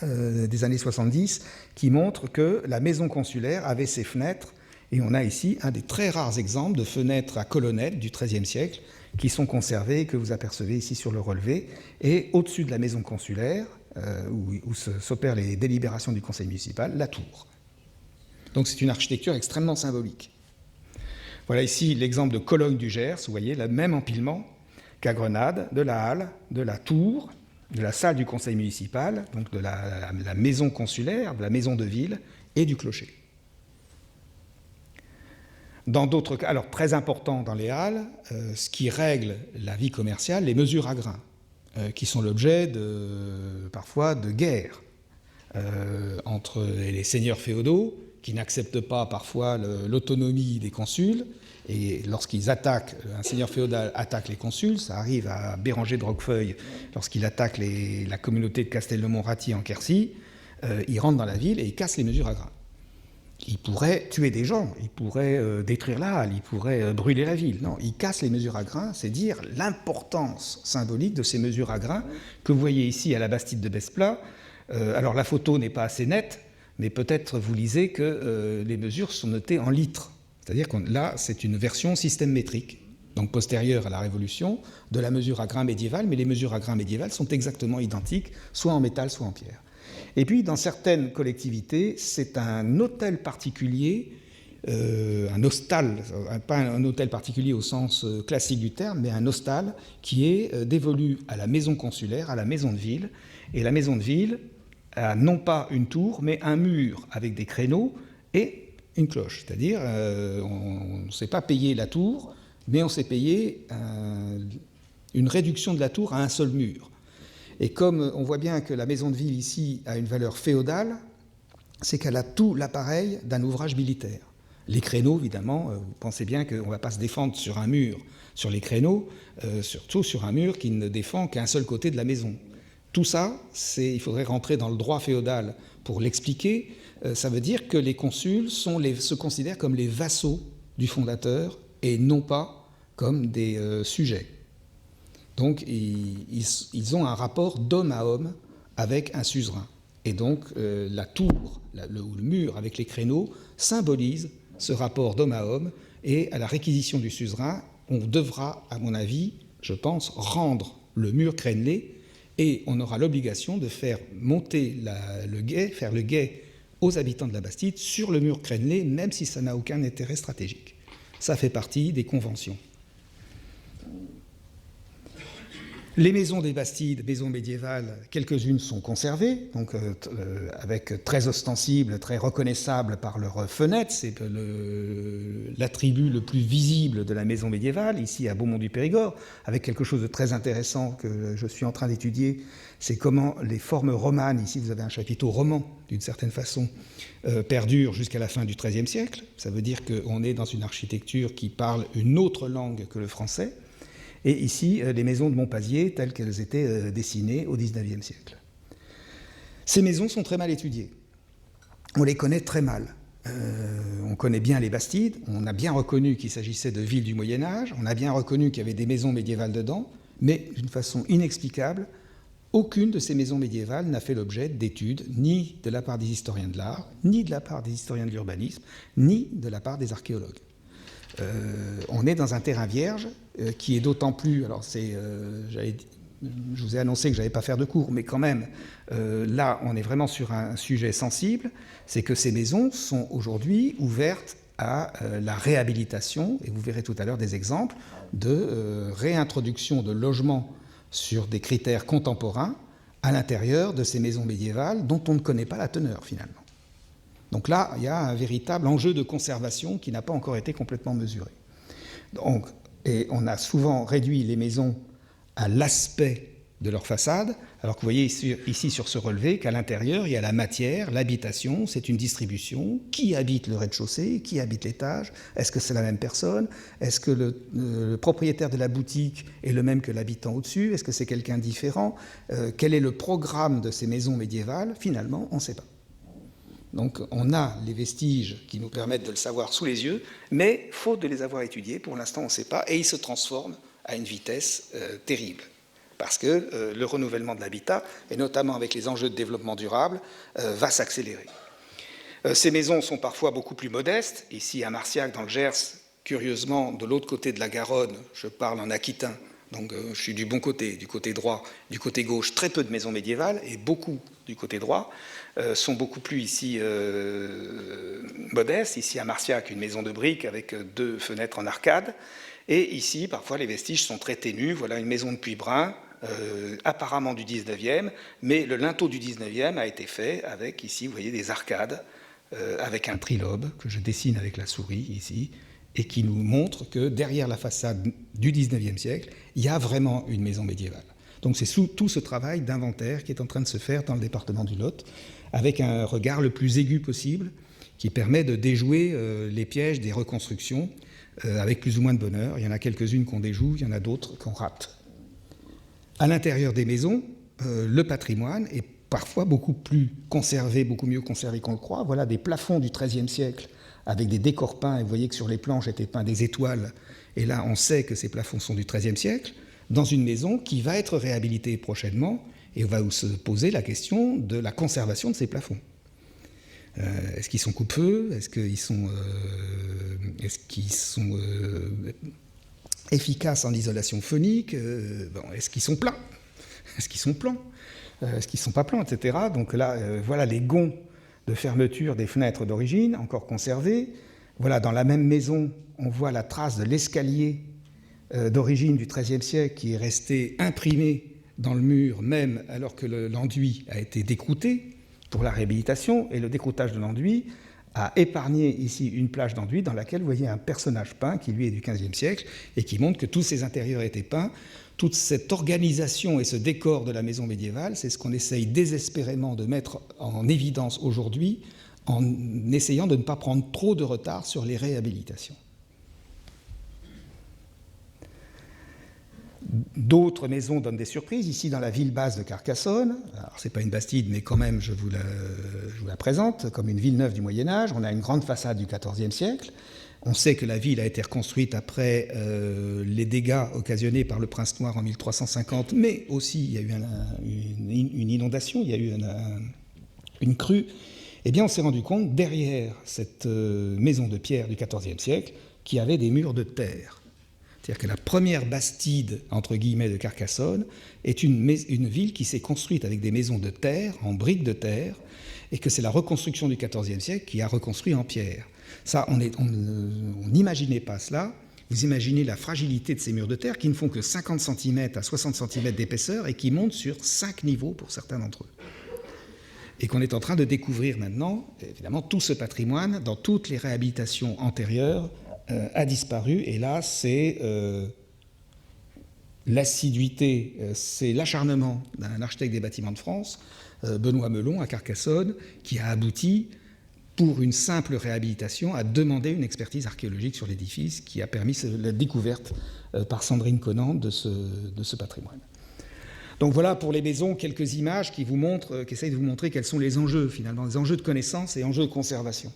des années 70, qui montre que la maison consulaire avait ses fenêtres, et on a ici un des très rares exemples de fenêtres à colonnettes du XIIIe siècle, qui sont conservées, que vous apercevez ici sur le relevé, et au-dessus de la maison consulaire, où s'opèrent les délibérations du conseil municipal, la tour. Donc c'est une architecture extrêmement symbolique. Voilà ici l'exemple de Cologne du Gers, vous voyez, le même empilement qu'à Grenade, de la halle, de la tour, de la salle du conseil municipal, donc de la maison consulaire, de la maison de ville et du clocher. Dans d'autres cas, alors très important dans les halles, ce qui règle la vie commerciale, les mesures à grains, qui sont l'objet parfois de guerres entre les seigneurs féodaux, qui n'acceptent pas parfois l'autonomie des consuls, et lorsqu'ils attaquent, un seigneur féodal attaque les consuls, ça arrive à Béranger de Roquefeuille, lorsqu'il attaque la communauté de Castel-de-Montrati en Quercy, il rentre dans la ville et il casse les mesures à grains. Il pourrait tuer des gens, il pourrait détruire la halle, il pourrait brûler la ville. Non, il casse les mesures à grains, c'est dire l'importance symbolique de ces mesures à grains que vous voyez ici à la Bastide de Besplat. Alors la photo n'est pas assez nette, mais peut-être vous lisez que les mesures sont notées en litres. C'est-à-dire que là, c'est une version système métrique, donc postérieure à la Révolution, de la mesure à grains médiévale, mais les mesures à grains médiévales sont exactement identiques, soit en métal, soit en pierre. Et puis, dans certaines collectivités, c'est un hôtel particulier, un hostal, pas un hôtel particulier au sens classique du terme, mais un hostal qui est dévolu à la maison consulaire, à la maison de ville. Et la maison de ville a non pas une tour, mais un mur avec des créneaux et une cloche. C'est-à-dire, on ne s'est pas payé la tour, mais on s'est payé une réduction de la tour à un seul mur. Et comme on voit bien que la maison de ville ici a une valeur féodale, c'est qu'elle a tout l'appareil d'un ouvrage militaire. Les créneaux, évidemment, vous pensez bien qu'on ne va pas se défendre sur un mur, sur les créneaux, surtout sur un mur qui ne défend qu'un seul côté de la maison. Tout ça, il faudrait rentrer dans le droit féodal pour l'expliquer. Ça veut dire que les consuls se considèrent comme les vassaux du fondateur et non pas comme des sujets. Donc, ils ont un rapport d'homme à homme avec un suzerain. Et donc, la tour, le mur avec les créneaux symbolise ce rapport d'homme à homme. Et à la réquisition du suzerain, on devra, à mon avis, je pense, rendre le mur crénelé et on aura l'obligation de faire monter faire le guet aux habitants de la Bastide sur le mur crénelé, même si ça n'a aucun intérêt stratégique. Ça fait partie des conventions. Les maisons des Bastides, maisons médiévales, quelques-unes sont conservées, donc avec très ostensibles, très reconnaissables par leurs fenêtres. C'est l'attribut le plus visible de la maison médiévale, ici à Beaumont-du-Périgord, avec quelque chose de très intéressant que je suis en train d'étudier, c'est comment les formes romanes, ici vous avez un chapiteau roman d'une certaine façon, perdurent jusqu'à la fin du XIIIe siècle. Ça veut dire qu'on est dans une architecture qui parle une autre langue que le français. Et ici, les maisons de Montpazier, telles qu'elles étaient dessinées au XIXe siècle. Ces maisons sont très mal étudiées. On les connaît très mal. On connaît bien les Bastides, on a bien reconnu qu'il s'agissait de villes du Moyen-Âge, on a bien reconnu qu'il y avait des maisons médiévales dedans, mais d'une façon inexplicable, aucune de ces maisons médiévales n'a fait l'objet d'études, ni de la part des historiens de l'art, ni de la part des historiens de l'urbanisme, ni de la part des archéologues. On est dans un terrain vierge qui est d'autant plus... Alors, je vous ai annoncé que je n'allais pas faire de cours, mais quand même, là, on est vraiment sur un sujet sensible, c'est que ces maisons sont aujourd'hui ouvertes à la réhabilitation, et vous verrez tout à l'heure des exemples de réintroduction de logements sur des critères contemporains à l'intérieur de ces maisons médiévales dont on ne connaît pas la teneur, finalement. Donc là, il y a un véritable enjeu de conservation qui n'a pas encore été complètement mesuré. Donc, et on a souvent réduit les maisons à l'aspect de leur façade, alors que vous voyez ici sur ce relevé qu'à l'intérieur, il y a la matière, l'habitation, c'est une distribution. Qui habite le rez-de-chaussée? Qui habite l'étage? Est-ce que c'est la même personne? Est-ce que le propriétaire de la boutique est le même que l'habitant au-dessus? Est-ce que c'est quelqu'un de différent? Quel est le programme de ces maisons médiévales? Finalement, on ne sait pas. Donc on a les vestiges qui nous permettent de le savoir sous les yeux, mais faute de les avoir étudiés, pour l'instant on ne sait pas, et ils se transforment à une vitesse terrible. Parce que le renouvellement de l'habitat, et notamment avec les enjeux de développement durable, va s'accélérer. Ces maisons sont parfois beaucoup plus modestes. Ici à Marciac, dans le Gers, curieusement, de l'autre côté de la Garonne, je parle en aquitain, donc je suis du bon côté, du côté droit, du côté gauche, très peu de maisons médiévales, et beaucoup du côté droit, sont beaucoup plus ici modestes. Ici à Marciac, une maison de briques avec 2 fenêtres en arcade, et ici, parfois, les vestiges sont très ténus. Voilà une maison de puits brun, apparemment du 19e, mais le linteau du 19e a été fait avec, ici, vous voyez, des arcades, avec un trilobe, que je dessine avec la souris, ici, et qui nous montre que derrière la façade du 19e siècle, il y a vraiment une maison médiévale. Donc c'est tout ce travail d'inventaire qui est en train de se faire dans le département du Lot, avec un regard le plus aigu possible, qui permet de déjouer les pièges des reconstructions, avec plus ou moins de bonheur. Il y en a quelques-unes qu'on déjoue, il y en a d'autres qu'on rate. À l'intérieur des maisons, le patrimoine est parfois beaucoup plus conservé, beaucoup mieux conservé qu'on le croit. Voilà des plafonds du XIIIe siècle avec des décors peints, et vous voyez que sur les planches étaient peints des étoiles, et là on sait que ces plafonds sont du XIIIe siècle, dans une maison qui va être réhabilitée prochainement, et on va se poser la question de la conservation de ces plafonds. Est-ce qu'ils sont coupe-feu? Est-ce qu'ils sont, efficaces en isolation phonique? Est-ce qu'ils sont plats? Est-ce qu'ils sont plans? Est-ce qu'ils ne sont pas plans, etc. Donc là, voilà les gonds de fermeture des fenêtres d'origine, encore conservées. Voilà, dans la même maison, on voit la trace de l'escalier d'origine du XIIIe siècle qui est resté imprimé dans le mur, même alors que l'enduit a été décrouté pour la réhabilitation, et le décroutage de l'enduit a épargné ici une plage d'enduit dans laquelle vous voyez un personnage peint qui, lui, est du XVe siècle et qui montre que tous ces intérieurs étaient peints. Toute cette organisation et ce décor de la maison médiévale, c'est ce qu'on essaye désespérément de mettre en évidence aujourd'hui en essayant de ne pas prendre trop de retard sur les réhabilitations. D'autres maisons donnent des surprises. Ici, dans la ville basse de Carcassonne, alors ce n'est pas une bastide, mais quand même, je vous la présente comme une ville neuve du Moyen-Âge. On a une grande façade du XIVe siècle. On sait que la ville a été reconstruite après les dégâts occasionnés par le prince noir en 1350, mais aussi il y a eu une inondation, il y a eu une crue. Eh bien, on s'est rendu compte, derrière cette maison de pierre du XIVe siècle, qu'il y avait des murs de terre. C'est-à-dire que la première bastide, entre guillemets, de Carcassonne est une ville qui s'est construite avec des maisons de terre, en briques de terre, et que c'est la reconstruction du XIVe siècle qui a reconstruit en pierre. Ça, on n'imaginait pas cela. Vous imaginez la fragilité de ces murs de terre qui ne font que 50 cm à 60 cm d'épaisseur et qui montent sur 5 niveaux pour certains d'entre eux. Et qu'on est en train de découvrir maintenant, évidemment, tout ce patrimoine dans toutes les réhabilitations antérieures a disparu. Et là, c'est l'assiduité, c'est l'acharnement d'un architecte des bâtiments de France, Benoît Melon, à Carcassonne, qui a abouti, pour une simple réhabilitation, à demander une expertise archéologique sur l'édifice qui a permis la découverte par Sandrine Conant de ce patrimoine. Donc voilà pour les maisons quelques images qui essayent de vous montrer quels sont les enjeux, finalement, les enjeux de connaissance et enjeux de conservation.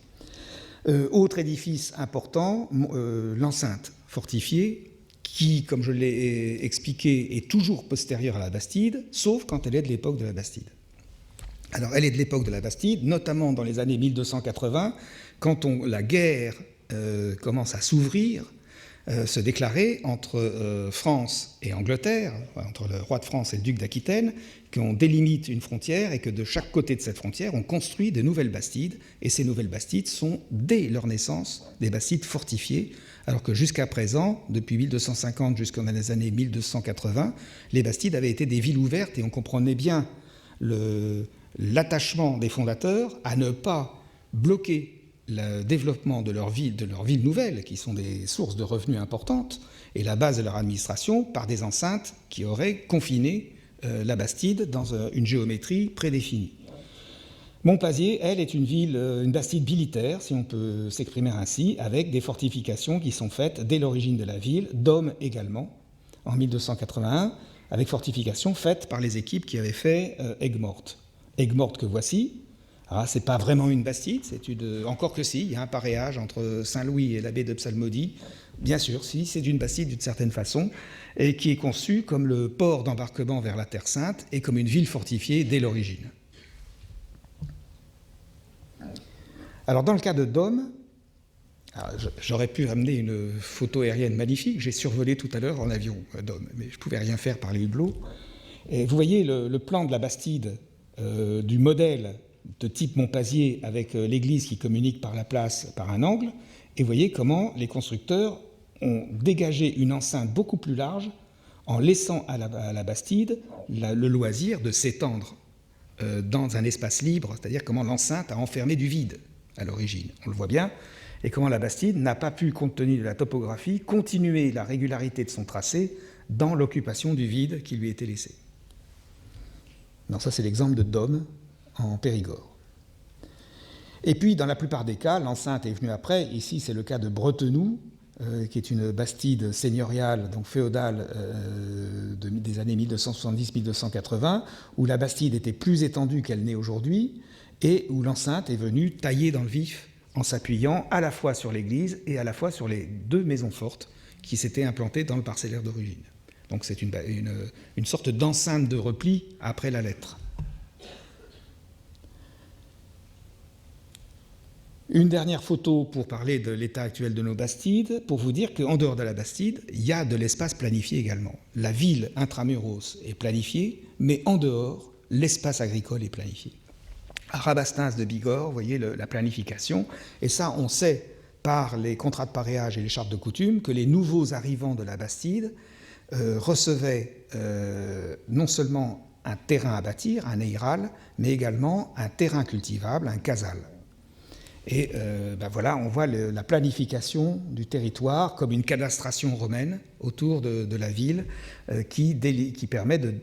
Autre édifice important, l'enceinte fortifiée, qui, comme je l'ai expliqué, est toujours postérieure à la Bastide, sauf quand elle est de l'époque de la Bastide. Alors, elle est de l'époque de la Bastide, notamment dans les années 1280, quand la guerre commence à s'ouvrir, se déclarer entre France et Angleterre, entre le roi de France et le duc d'Aquitaine, qu'on délimite une frontière et que de chaque côté de cette frontière, on construit de nouvelles bastides. Et ces nouvelles bastides sont, dès leur naissance, des bastides fortifiées, alors que jusqu'à présent, depuis 1250 jusqu'aux années 1280, les bastides avaient été des villes ouvertes et on comprenait bien l'attachement des fondateurs à ne pas bloquer le développement de leurs villes nouvelles, qui sont des sources de revenus importantes, et la base de leur administration par des enceintes qui auraient confiné la Bastide dans une géométrie prédéfinie. Montpazier, elle, est une bastide militaire, si on peut s'exprimer ainsi, avec des fortifications qui sont faites dès l'origine de la ville, Dôme également, en 1281, avec fortifications faites par les équipes qui avaient fait Aigues-Mortes. Aigues-Mortes que voici. Ah, ce n'est pas vraiment une bastide, encore que si, il y a un pareage entre Saint-Louis et la baie de Psalmodie. Bien sûr, si, c'est une bastide d'une certaine façon, et qui est conçue comme le port d'embarquement vers la Terre Sainte et comme une ville fortifiée dès l'origine. Alors, dans le cas de Dôme, J'aurais pu amener une photo aérienne magnifique, j'ai survolé tout à l'heure en avion d'homme, mais je ne pouvais rien faire par les hublots. Et vous voyez le plan de la Bastide, du modèle de type Montpazier avec l'église qui communique par la place par un angle, et vous voyez comment les constructeurs ont dégagé une enceinte beaucoup plus large en laissant à la Bastide le loisir de s'étendre dans un espace libre, c'est-à-dire comment l'enceinte a enfermé du vide à l'origine. On le voit bien. Et comment la Bastide n'a pas pu, compte tenu de la topographie, continuer la régularité de son tracé dans l'occupation du vide qui lui était laissé. Non, ça c'est l'exemple de Dôme en Périgord. Et puis, dans la plupart des cas, l'enceinte est venue après. Ici, c'est le cas de Bretenoux, qui est une Bastide seigneuriale, donc féodale, des années 1270-1280, où la Bastide était plus étendue qu'elle n'est aujourd'hui, et où l'enceinte est venue tailler dans le vif en s'appuyant à la fois sur l'église et à la fois sur les deux maisons fortes qui s'étaient implantées dans le parcellaire d'origine. Donc c'est une sorte d'enceinte de repli après la lettre. Une dernière photo pour parler de l'état actuel de nos Bastides, pour vous dire qu'en dehors de la Bastide, il y a de l'espace planifié également. La ville intramuros est planifiée, mais en dehors, l'espace agricole est planifié. À Rabastens de Bigorre, vous voyez la planification, et ça on sait par les contrats de paréage et les chartes de coutume que les nouveaux arrivants de la Bastide recevaient non seulement un terrain à bâtir, un eiral, mais également un terrain cultivable, un casal. Et voilà, on voit la planification du territoire comme une cadastration romaine autour de la ville qui permet de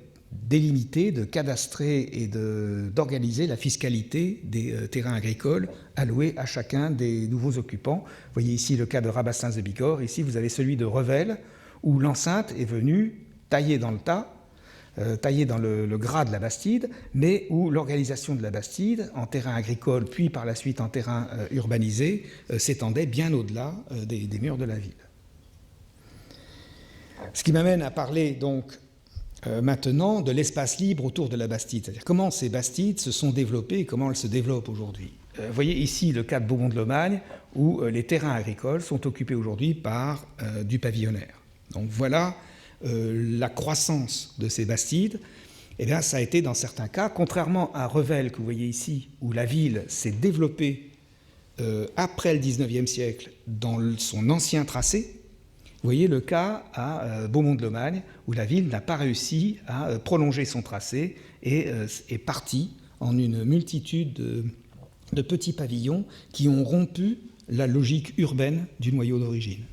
délimiter, de cadastrer et d'organiser la fiscalité des terrains agricoles alloués à chacun des nouveaux occupants. Vous voyez ici le cas de Rabastens de Bigorre, ici vous avez celui de Revel, où l'enceinte est venue tailler dans le tas, taillée dans le gras de la Bastide, mais où l'organisation de la Bastide, en terrain agricole, puis par la suite en terrain urbanisé, s'étendait bien au-delà des murs de la ville. Ce qui m'amène à parler donc maintenant de l'espace libre autour de la Bastide, c'est-à-dire comment ces Bastides se sont développées et comment elles se développent aujourd'hui. Vous voyez ici le cas de Beaumont-de-Lomagne, où les terrains agricoles sont occupés aujourd'hui par du pavillonnaire. Donc voilà la croissance de ces Bastides. Eh bien, ça a été dans certains cas, contrairement à Revel que vous voyez ici, où la ville s'est développée après le XIXe siècle dans son ancien tracé. Vous voyez le cas à Beaumont-de-Lomagne, où la ville n'a pas réussi à prolonger son tracé et est partie en une multitude de petits pavillons qui ont rompu la logique urbaine du noyau d'origine.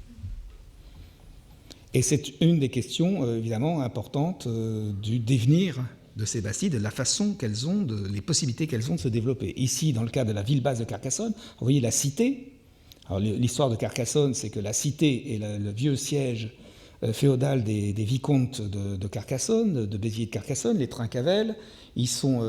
Et c'est une des questions évidemment importantes du devenir de ces Bastides, de la façon qu'elles ont, les possibilités qu'elles ont de se développer. Ici, dans le cas de la ville basse de Carcassonne, vous voyez la cité. Alors, l'histoire de Carcassonne, c'est que la cité est le vieux siège féodal des vicomtes de Carcassonne, de Béziers de Carcassonne, les Trincavel. Ils sont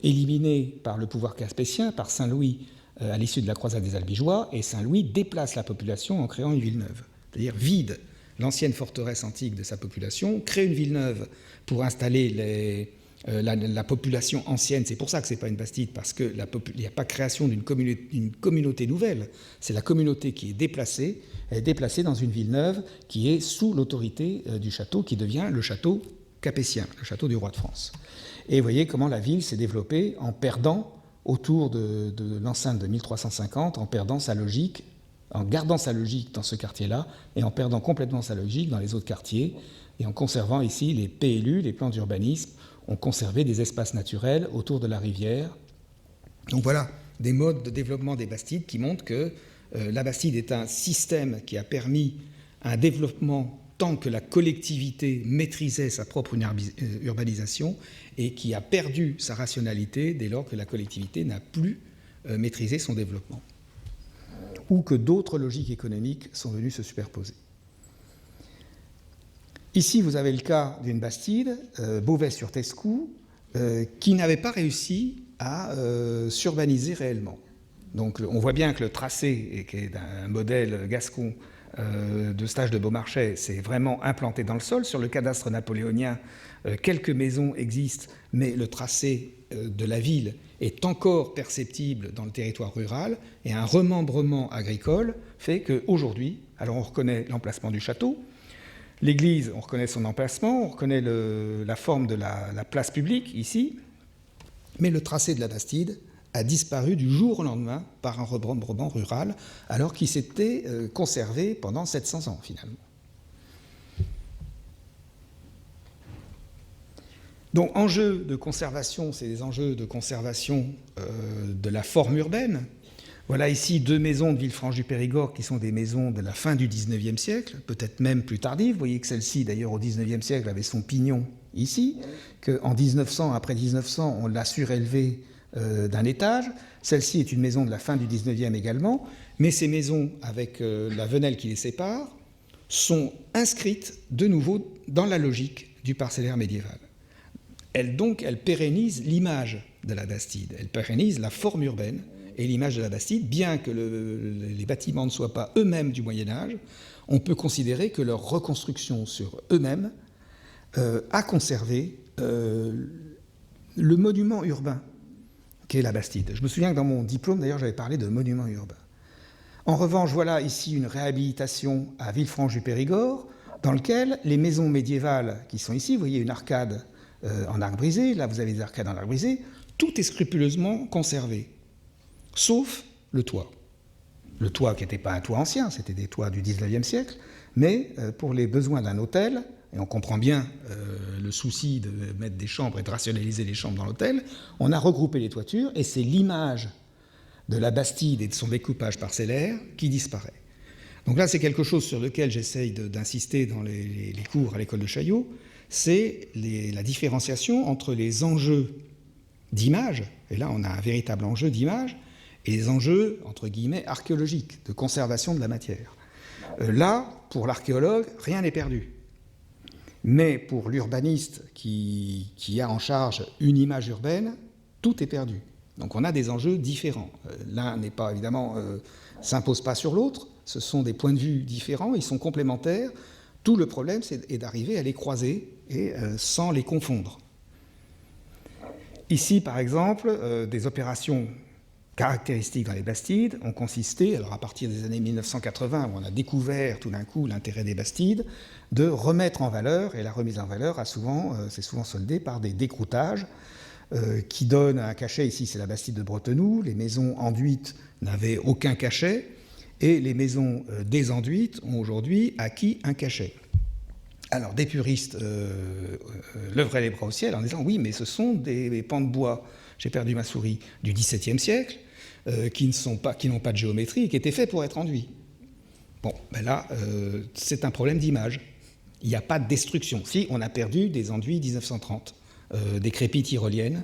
éliminés par le pouvoir capétien, par Saint-Louis, à l'issue de la croisade des Albigeois, et Saint-Louis déplace la population en créant une ville neuve, c'est-à-dire vide l'ancienne forteresse antique de sa population, crée une ville neuve pour installer la population ancienne. C'est pour ça que ce n'est pas une Bastide, parce qu'il n'y a pas création d'une communauté nouvelle. C'est la communauté qui est déplacée, elle est déplacée dans une ville neuve qui est sous l'autorité du château, qui devient le château capétien, le château du roi de France. Et vous voyez comment la ville s'est développée en perdant, autour de l'enceinte de 1350, en perdant sa logique, en gardant sa logique dans ce quartier-là, et en perdant complètement sa logique dans les autres quartiers, et en conservant ici les PLU, les plans d'urbanisme, ont conservé des espaces naturels autour de la rivière. Donc voilà, des modes de développement des Bastides qui montrent que la Bastide est un système qui a permis un développement tant que la collectivité maîtrisait sa propre urbanisation et qui a perdu sa rationalité dès lors que la collectivité n'a plus maîtrisé son développement, ou que d'autres logiques économiques sont venues se superposer. Ici, vous avez le cas d'une Bastide, Beauvais-sur-Tescou, qui n'avait pas réussi à s'urbaniser réellement. Donc on voit bien que le tracé, qui est un modèle gascon, de Stage de Beaumarchais, c'est vraiment implanté dans le sol. Sur le cadastre napoléonien, quelques maisons existent, mais le tracé de la ville est encore perceptible dans le territoire rural, et un remembrement agricole fait qu'aujourd'hui, alors on reconnaît l'emplacement du château, l'église, on reconnaît son emplacement, on reconnaît la forme de la place publique ici, mais le tracé de la Bastide a disparu du jour au lendemain par un remembrement rural, alors qu'il s'était conservé pendant 700 ans finalement. Donc, enjeux de conservation, c'est des enjeux de conservation de la forme urbaine. Voilà ici deux maisons de Villefranche-du-Périgord qui sont des maisons de la fin du XIXe siècle, peut-être même plus tardives. Vous voyez que celle-ci, d'ailleurs, au XIXe siècle, avait son pignon ici, qu'en 1900, après 1900, on l'a surélevée d'un étage. Celle-ci est une maison de la fin du XIXe également, mais ces maisons, avec la venelle qui les sépare, sont inscrites de nouveau dans la logique du parcellaire médiéval. Elles pérennisent l'image de la Bastide, elles pérennisent la forme urbaine et l'image de la Bastide, bien que les bâtiments ne soient pas eux-mêmes du Moyen-Âge, on peut considérer que leur reconstruction sur eux-mêmes a conservé le monument urbain qu'est la Bastide. Je me souviens que dans mon diplôme, d'ailleurs, j'avais parlé de monument urbain. En revanche, voilà ici une réhabilitation à Villefranche-du-Périgord, dans lequel les maisons médiévales qui sont ici, vous voyez une arcade en arc brisé, là vous avez des arcades en arc brisé, tout est scrupuleusement conservé, sauf le toit. Le toit qui n'était pas un toit ancien, c'était des toits du XIXe siècle, mais pour les besoins d'un hôtel, et on comprend bien le souci de mettre des chambres et de rationaliser les chambres dans l'hôtel, on a regroupé les toitures, et c'est l'image de la Bastide et de son découpage parcellaire qui disparaît. Donc là, c'est quelque chose sur lequel j'essaye d'insister dans les cours à l'école de Chaillot, c'est la différenciation entre les enjeux d'image, et là on a un véritable enjeu d'image, et les enjeux, entre guillemets, archéologiques, de conservation de la matière. Là, pour l'archéologue, rien n'est perdu. Mais pour l'urbaniste qui a en charge une image urbaine, tout est perdu. Donc on a des enjeux différents. L'un n'est pas, évidemment, s'impose pas sur l'autre, ce sont des points de vue différents, ils sont complémentaires. Tout le problème, c'est d'arriver à les croiser et sans les confondre. Ici, par exemple, des opérations caractéristiques dans les Bastides ont consisté, alors à partir des années 1980, où on a découvert tout d'un coup l'intérêt des Bastides, de remettre en valeur, et la remise en valeur c'est souvent soldé par des décroutages qui donnent un cachet. Ici, c'est la Bastide de Bretenoux, les maisons enduites n'avaient aucun cachet, et les maisons désenduites ont aujourd'hui acquis un cachet. Alors, des puristes leveraient les bras au ciel en disant « Oui, mais ce sont des pans de bois, j'ai perdu ma souris, du XVIIe siècle, qui n'ont pas de géométrie et qui étaient faits pour être enduits. » Bon, ben là, c'est un problème d'image. Il n'y a pas de destruction. Si, on a perdu des enduits 1930, des crépis tyroliennes,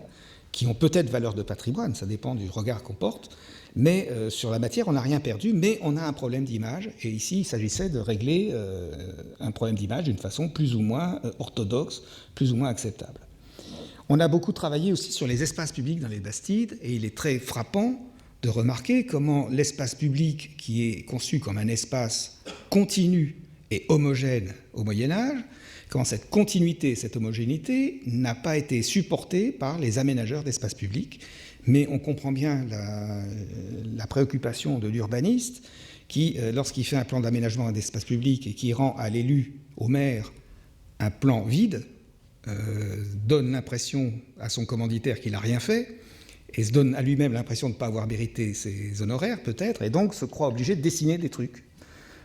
qui ont peut-être valeur de patrimoine, ça dépend du regard qu'on porte, mais sur la matière, on n'a rien perdu, mais on a un problème d'image, et ici, il s'agissait de régler un problème d'image d'une façon plus ou moins orthodoxe, plus ou moins acceptable. On a beaucoup travaillé aussi sur les espaces publics dans les Bastides, et il est très frappant de remarquer comment l'espace public, qui est conçu comme un espace continu et homogène au Moyen-Âge, comment cette continuité, cette homogénéité n'a pas été supportée par les aménageurs d'espaces publics. Mais on comprend bien la préoccupation de l'urbaniste qui, lorsqu'il fait un plan d'aménagement d'espace public et qui rend à l'élu, au maire, un plan vide, donne l'impression à son commanditaire qu'il n'a rien fait et se donne à lui-même l'impression de ne pas avoir mérité ses honoraires, peut-être, et donc se croit obligé de dessiner des trucs.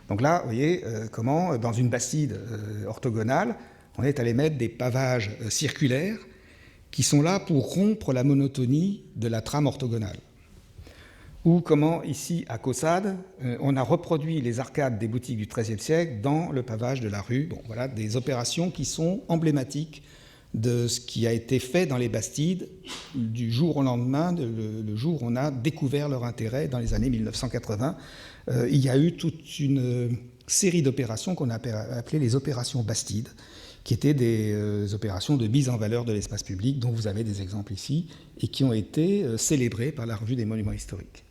Donc là, vous voyez comment, dans une bastide orthogonale, on est allé mettre des pavages circulaires qui sont là pour rompre la monotonie de la trame orthogonale. Ou comment, ici, à Caussade, on a reproduit les arcades des boutiques du XIIIe siècle dans le pavage de la rue. Bon, voilà des opérations qui sont emblématiques de ce qui a été fait dans les Bastides du jour au lendemain, le jour où on a découvert leur intérêt dans les années 1980. Il y a eu toute une série d'opérations qu'on a appelées les opérations Bastides, qui étaient des opérations de mise en valeur de l'espace public, dont vous avez des exemples ici, et qui ont été célébrées par la Revue des Monuments Historiques.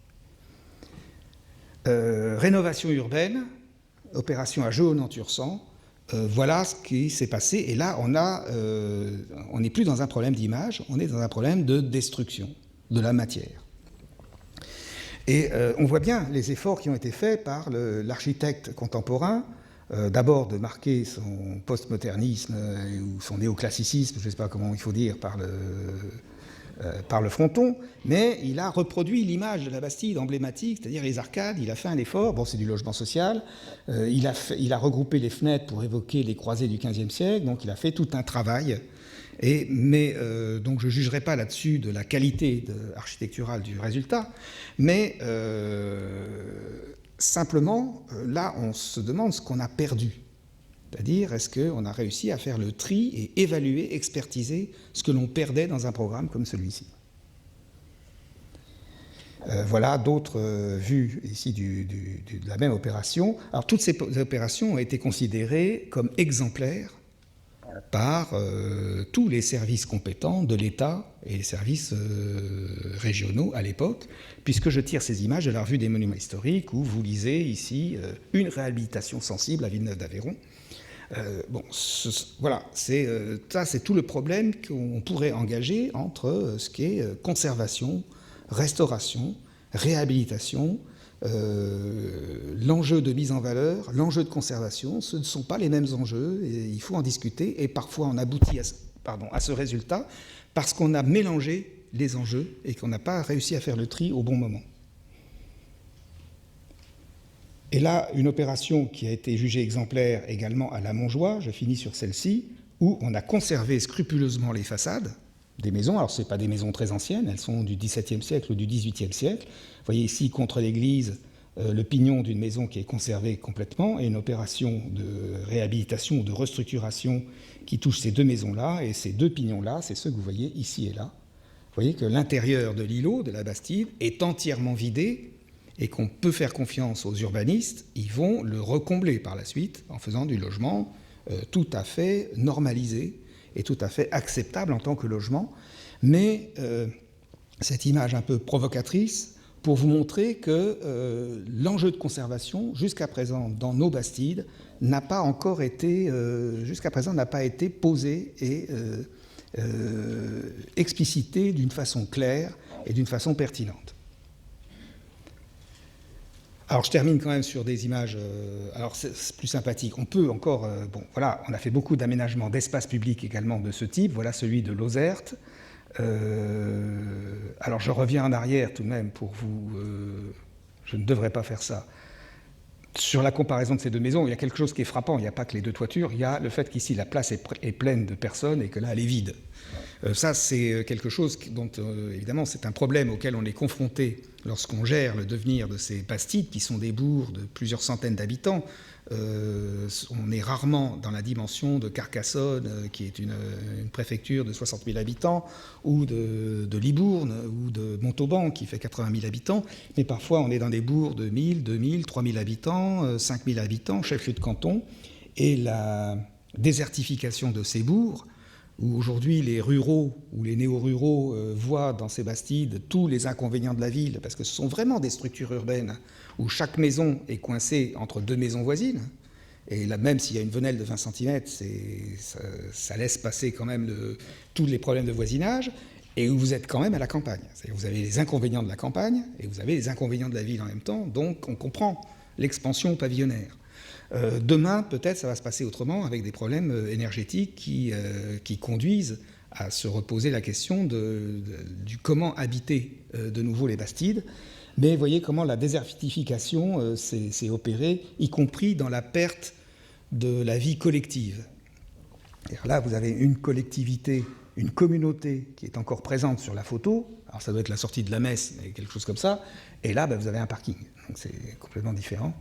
Rénovation urbaine, opération à Jehonan-Tursan, voilà ce qui s'est passé. Et là, on n'est plus dans un problème d'image, on est dans un problème de destruction de la matière. Et on voit bien les efforts qui ont été faits par l'architecte contemporain, d'abord de marquer son postmodernisme ou son néoclassicisme, je ne sais pas comment il faut dire, par le fronton, mais il a reproduit l'image de la Bastide emblématique, c'est-à-dire les arcades. Il a fait un effort, bon, c'est du logement social, il a regroupé les fenêtres pour évoquer les croisées du XVe siècle, donc il a fait tout un travail. Donc je ne jugerai pas là-dessus de la qualité architecturale du résultat, mais simplement, là, on se demande ce qu'on a perdu. C'est-à-dire, est-ce qu'on a réussi à faire le tri et évaluer, expertiser ce que l'on perdait dans un programme comme celui-ci. Voilà d'autres vues ici de la même opération. Alors, toutes ces opérations ont été considérées comme exemplaires par tous les services compétents de l'État et les services régionaux à l'époque, puisque je tire ces images de la revue des monuments historiques, où vous lisez ici une réhabilitation sensible à Villeneuve-d'Aveyron. Voilà, ça c'est tout le problème qu'on pourrait engager entre ce qui est conservation, restauration, réhabilitation, l'enjeu de mise en valeur, l'enjeu de conservation. Ce ne sont pas les mêmes enjeux, et il faut en discuter, et parfois on aboutit à ce résultat parce qu'on a mélangé les enjeux et qu'on n'a pas réussi à faire le tri au bon moment. Et là, une opération qui a été jugée exemplaire également à la Montjoie, je finis sur celle-ci, où on a conservé scrupuleusement les façades des maisons. Alors, ce ne sont pas des maisons très anciennes, elles sont du XVIIe siècle ou du XVIIIe siècle. Vous voyez ici, contre l'église, le pignon d'une maison qui est conservé complètement, et une opération de réhabilitation ou de restructuration qui touche ces deux maisons-là, et ces deux pignons-là, c'est ceux que vous voyez ici et là. Vous voyez que l'intérieur de l'îlot, de la Bastide, est entièrement vidé, et qu'on peut faire confiance aux urbanistes, ils vont le recombler par la suite en faisant du logement tout à fait normalisé et tout à fait acceptable en tant que logement. Mais cette image un peu provocatrice pour vous montrer que l'enjeu de conservation, jusqu'à présent, dans nos Bastides, n'a pas encore été, jusqu'à présent, n'a pas été posé et explicité d'une façon claire et d'une façon pertinente. Alors, je termine quand même sur des images. Alors, c'est plus sympathique. On peut encore. Bon, voilà, on a fait beaucoup d'aménagements d'espaces publics également de ce type. Voilà celui de Lozerte. Alors, je reviens en arrière tout de même pour vous. Je ne devrais pas faire ça. Sur la comparaison de ces deux maisons, il y a quelque chose qui est frappant. Il n'y a pas que les deux toitures. Il y a le fait qu'ici, la place est pleine de personnes et que là, elle est vide. Ça, c'est quelque chose dont, évidemment, c'est un problème auquel on est confronté lorsqu'on gère le devenir de ces Bastides, qui sont des bourgs de plusieurs centaines d'habitants. On est rarement dans la dimension de Carcassonne, qui est une préfecture de 60 000 habitants, ou de Libourne, ou de Montauban, qui fait 80 000 habitants. Mais parfois, on est dans des bourgs de 1000, 2000, 3000 habitants, 5000 habitants, chef-lieu de canton. Et la désertification de ces bourgs, où aujourd'hui les ruraux ou les néo-ruraux voient dans ces Bastides tous les inconvénients de la ville, parce que ce sont vraiment des structures urbaines où chaque maison est coincée entre deux maisons voisines, et là, même s'il y a une venelle de 20 cm, ça laisse passer quand même tous les problèmes de voisinage, et où vous êtes quand même à la campagne. C'est-à-dire vous avez les inconvénients de la campagne, et vous avez les inconvénients de la ville en même temps, donc on comprend l'expansion pavillonnaire. Demain, peut-être, ça va se passer autrement, avec des problèmes énergétiques qui conduisent à se reposer la question du comment habiter de nouveau les Bastides. Mais vous voyez comment la désertification s'est opérée, y compris dans la perte de la vie collective. Et là, vous avez une collectivité, une communauté qui est encore présente sur la photo. Alors ça doit être la sortie de la messe, mais quelque chose comme ça. Et là, vous avez un parking. Donc c'est complètement différent.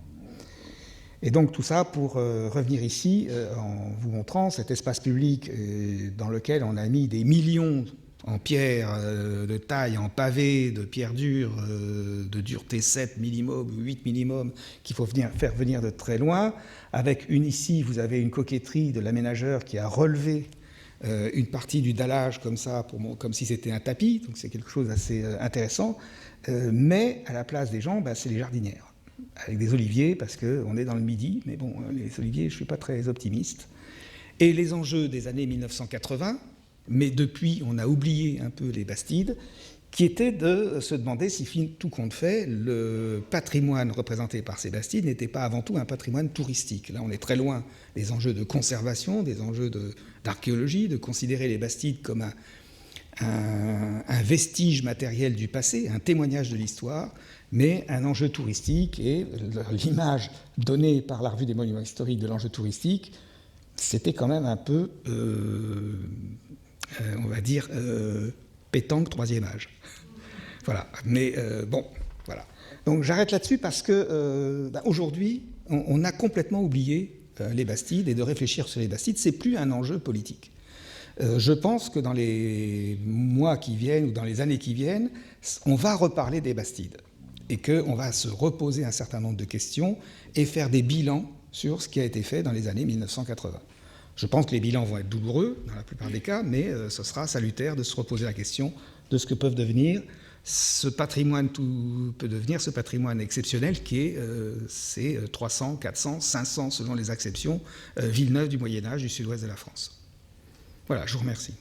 Et donc tout ça pour revenir ici en vous montrant cet espace public dans lequel on a mis des millions en pierre de taille, en pavé, de pierre dure, de dureté 7 minimum ou 8 minimum, qu'il faut faire venir de très loin. Avec ici, vous avez une coquetterie de l'aménageur qui a relevé une partie du dallage comme ça, comme si c'était un tapis, donc c'est quelque chose d'assez intéressant. Mais à la place des gens, c'est les jardinières. avec des oliviers, parce qu'on est dans le Midi, mais bon, les oliviers, je ne suis pas très optimiste. Et les enjeux des années 1980, mais depuis, on a oublié un peu les Bastides, qui était de se demander si, tout compte fait, le patrimoine représenté par ces Bastides n'était pas avant tout un patrimoine touristique. Là, on est très loin des enjeux de conservation, des enjeux d'archéologie, de considérer les Bastides comme un vestige matériel du passé, un témoignage de l'histoire, mais un enjeu touristique. Et l'image donnée par la Revue des Monuments Historiques de l'enjeu touristique, c'était quand même un peu, on va dire, pétanque troisième âge. Voilà. Mais bon, voilà. Donc j'arrête là-dessus parce que aujourd'hui, on a complètement oublié les Bastides, et de réfléchir sur les Bastides, c'est plus un enjeu politique. Je pense que dans les mois qui viennent ou dans les années qui viennent, on va reparler des Bastides et qu'on va se reposer un certain nombre de questions et faire des bilans sur ce qui a été fait dans les années 1980. Je pense que les bilans vont être douloureux dans la plupart des cas, mais ce sera salutaire de se reposer la question de ce que peuvent devenir ce patrimoine, peut devenir ce patrimoine exceptionnel qui est ces 300, 400, 500 selon les acceptions, villeneuves du Moyen-Âge du sud-ouest de la France. Voilà, je vous remercie.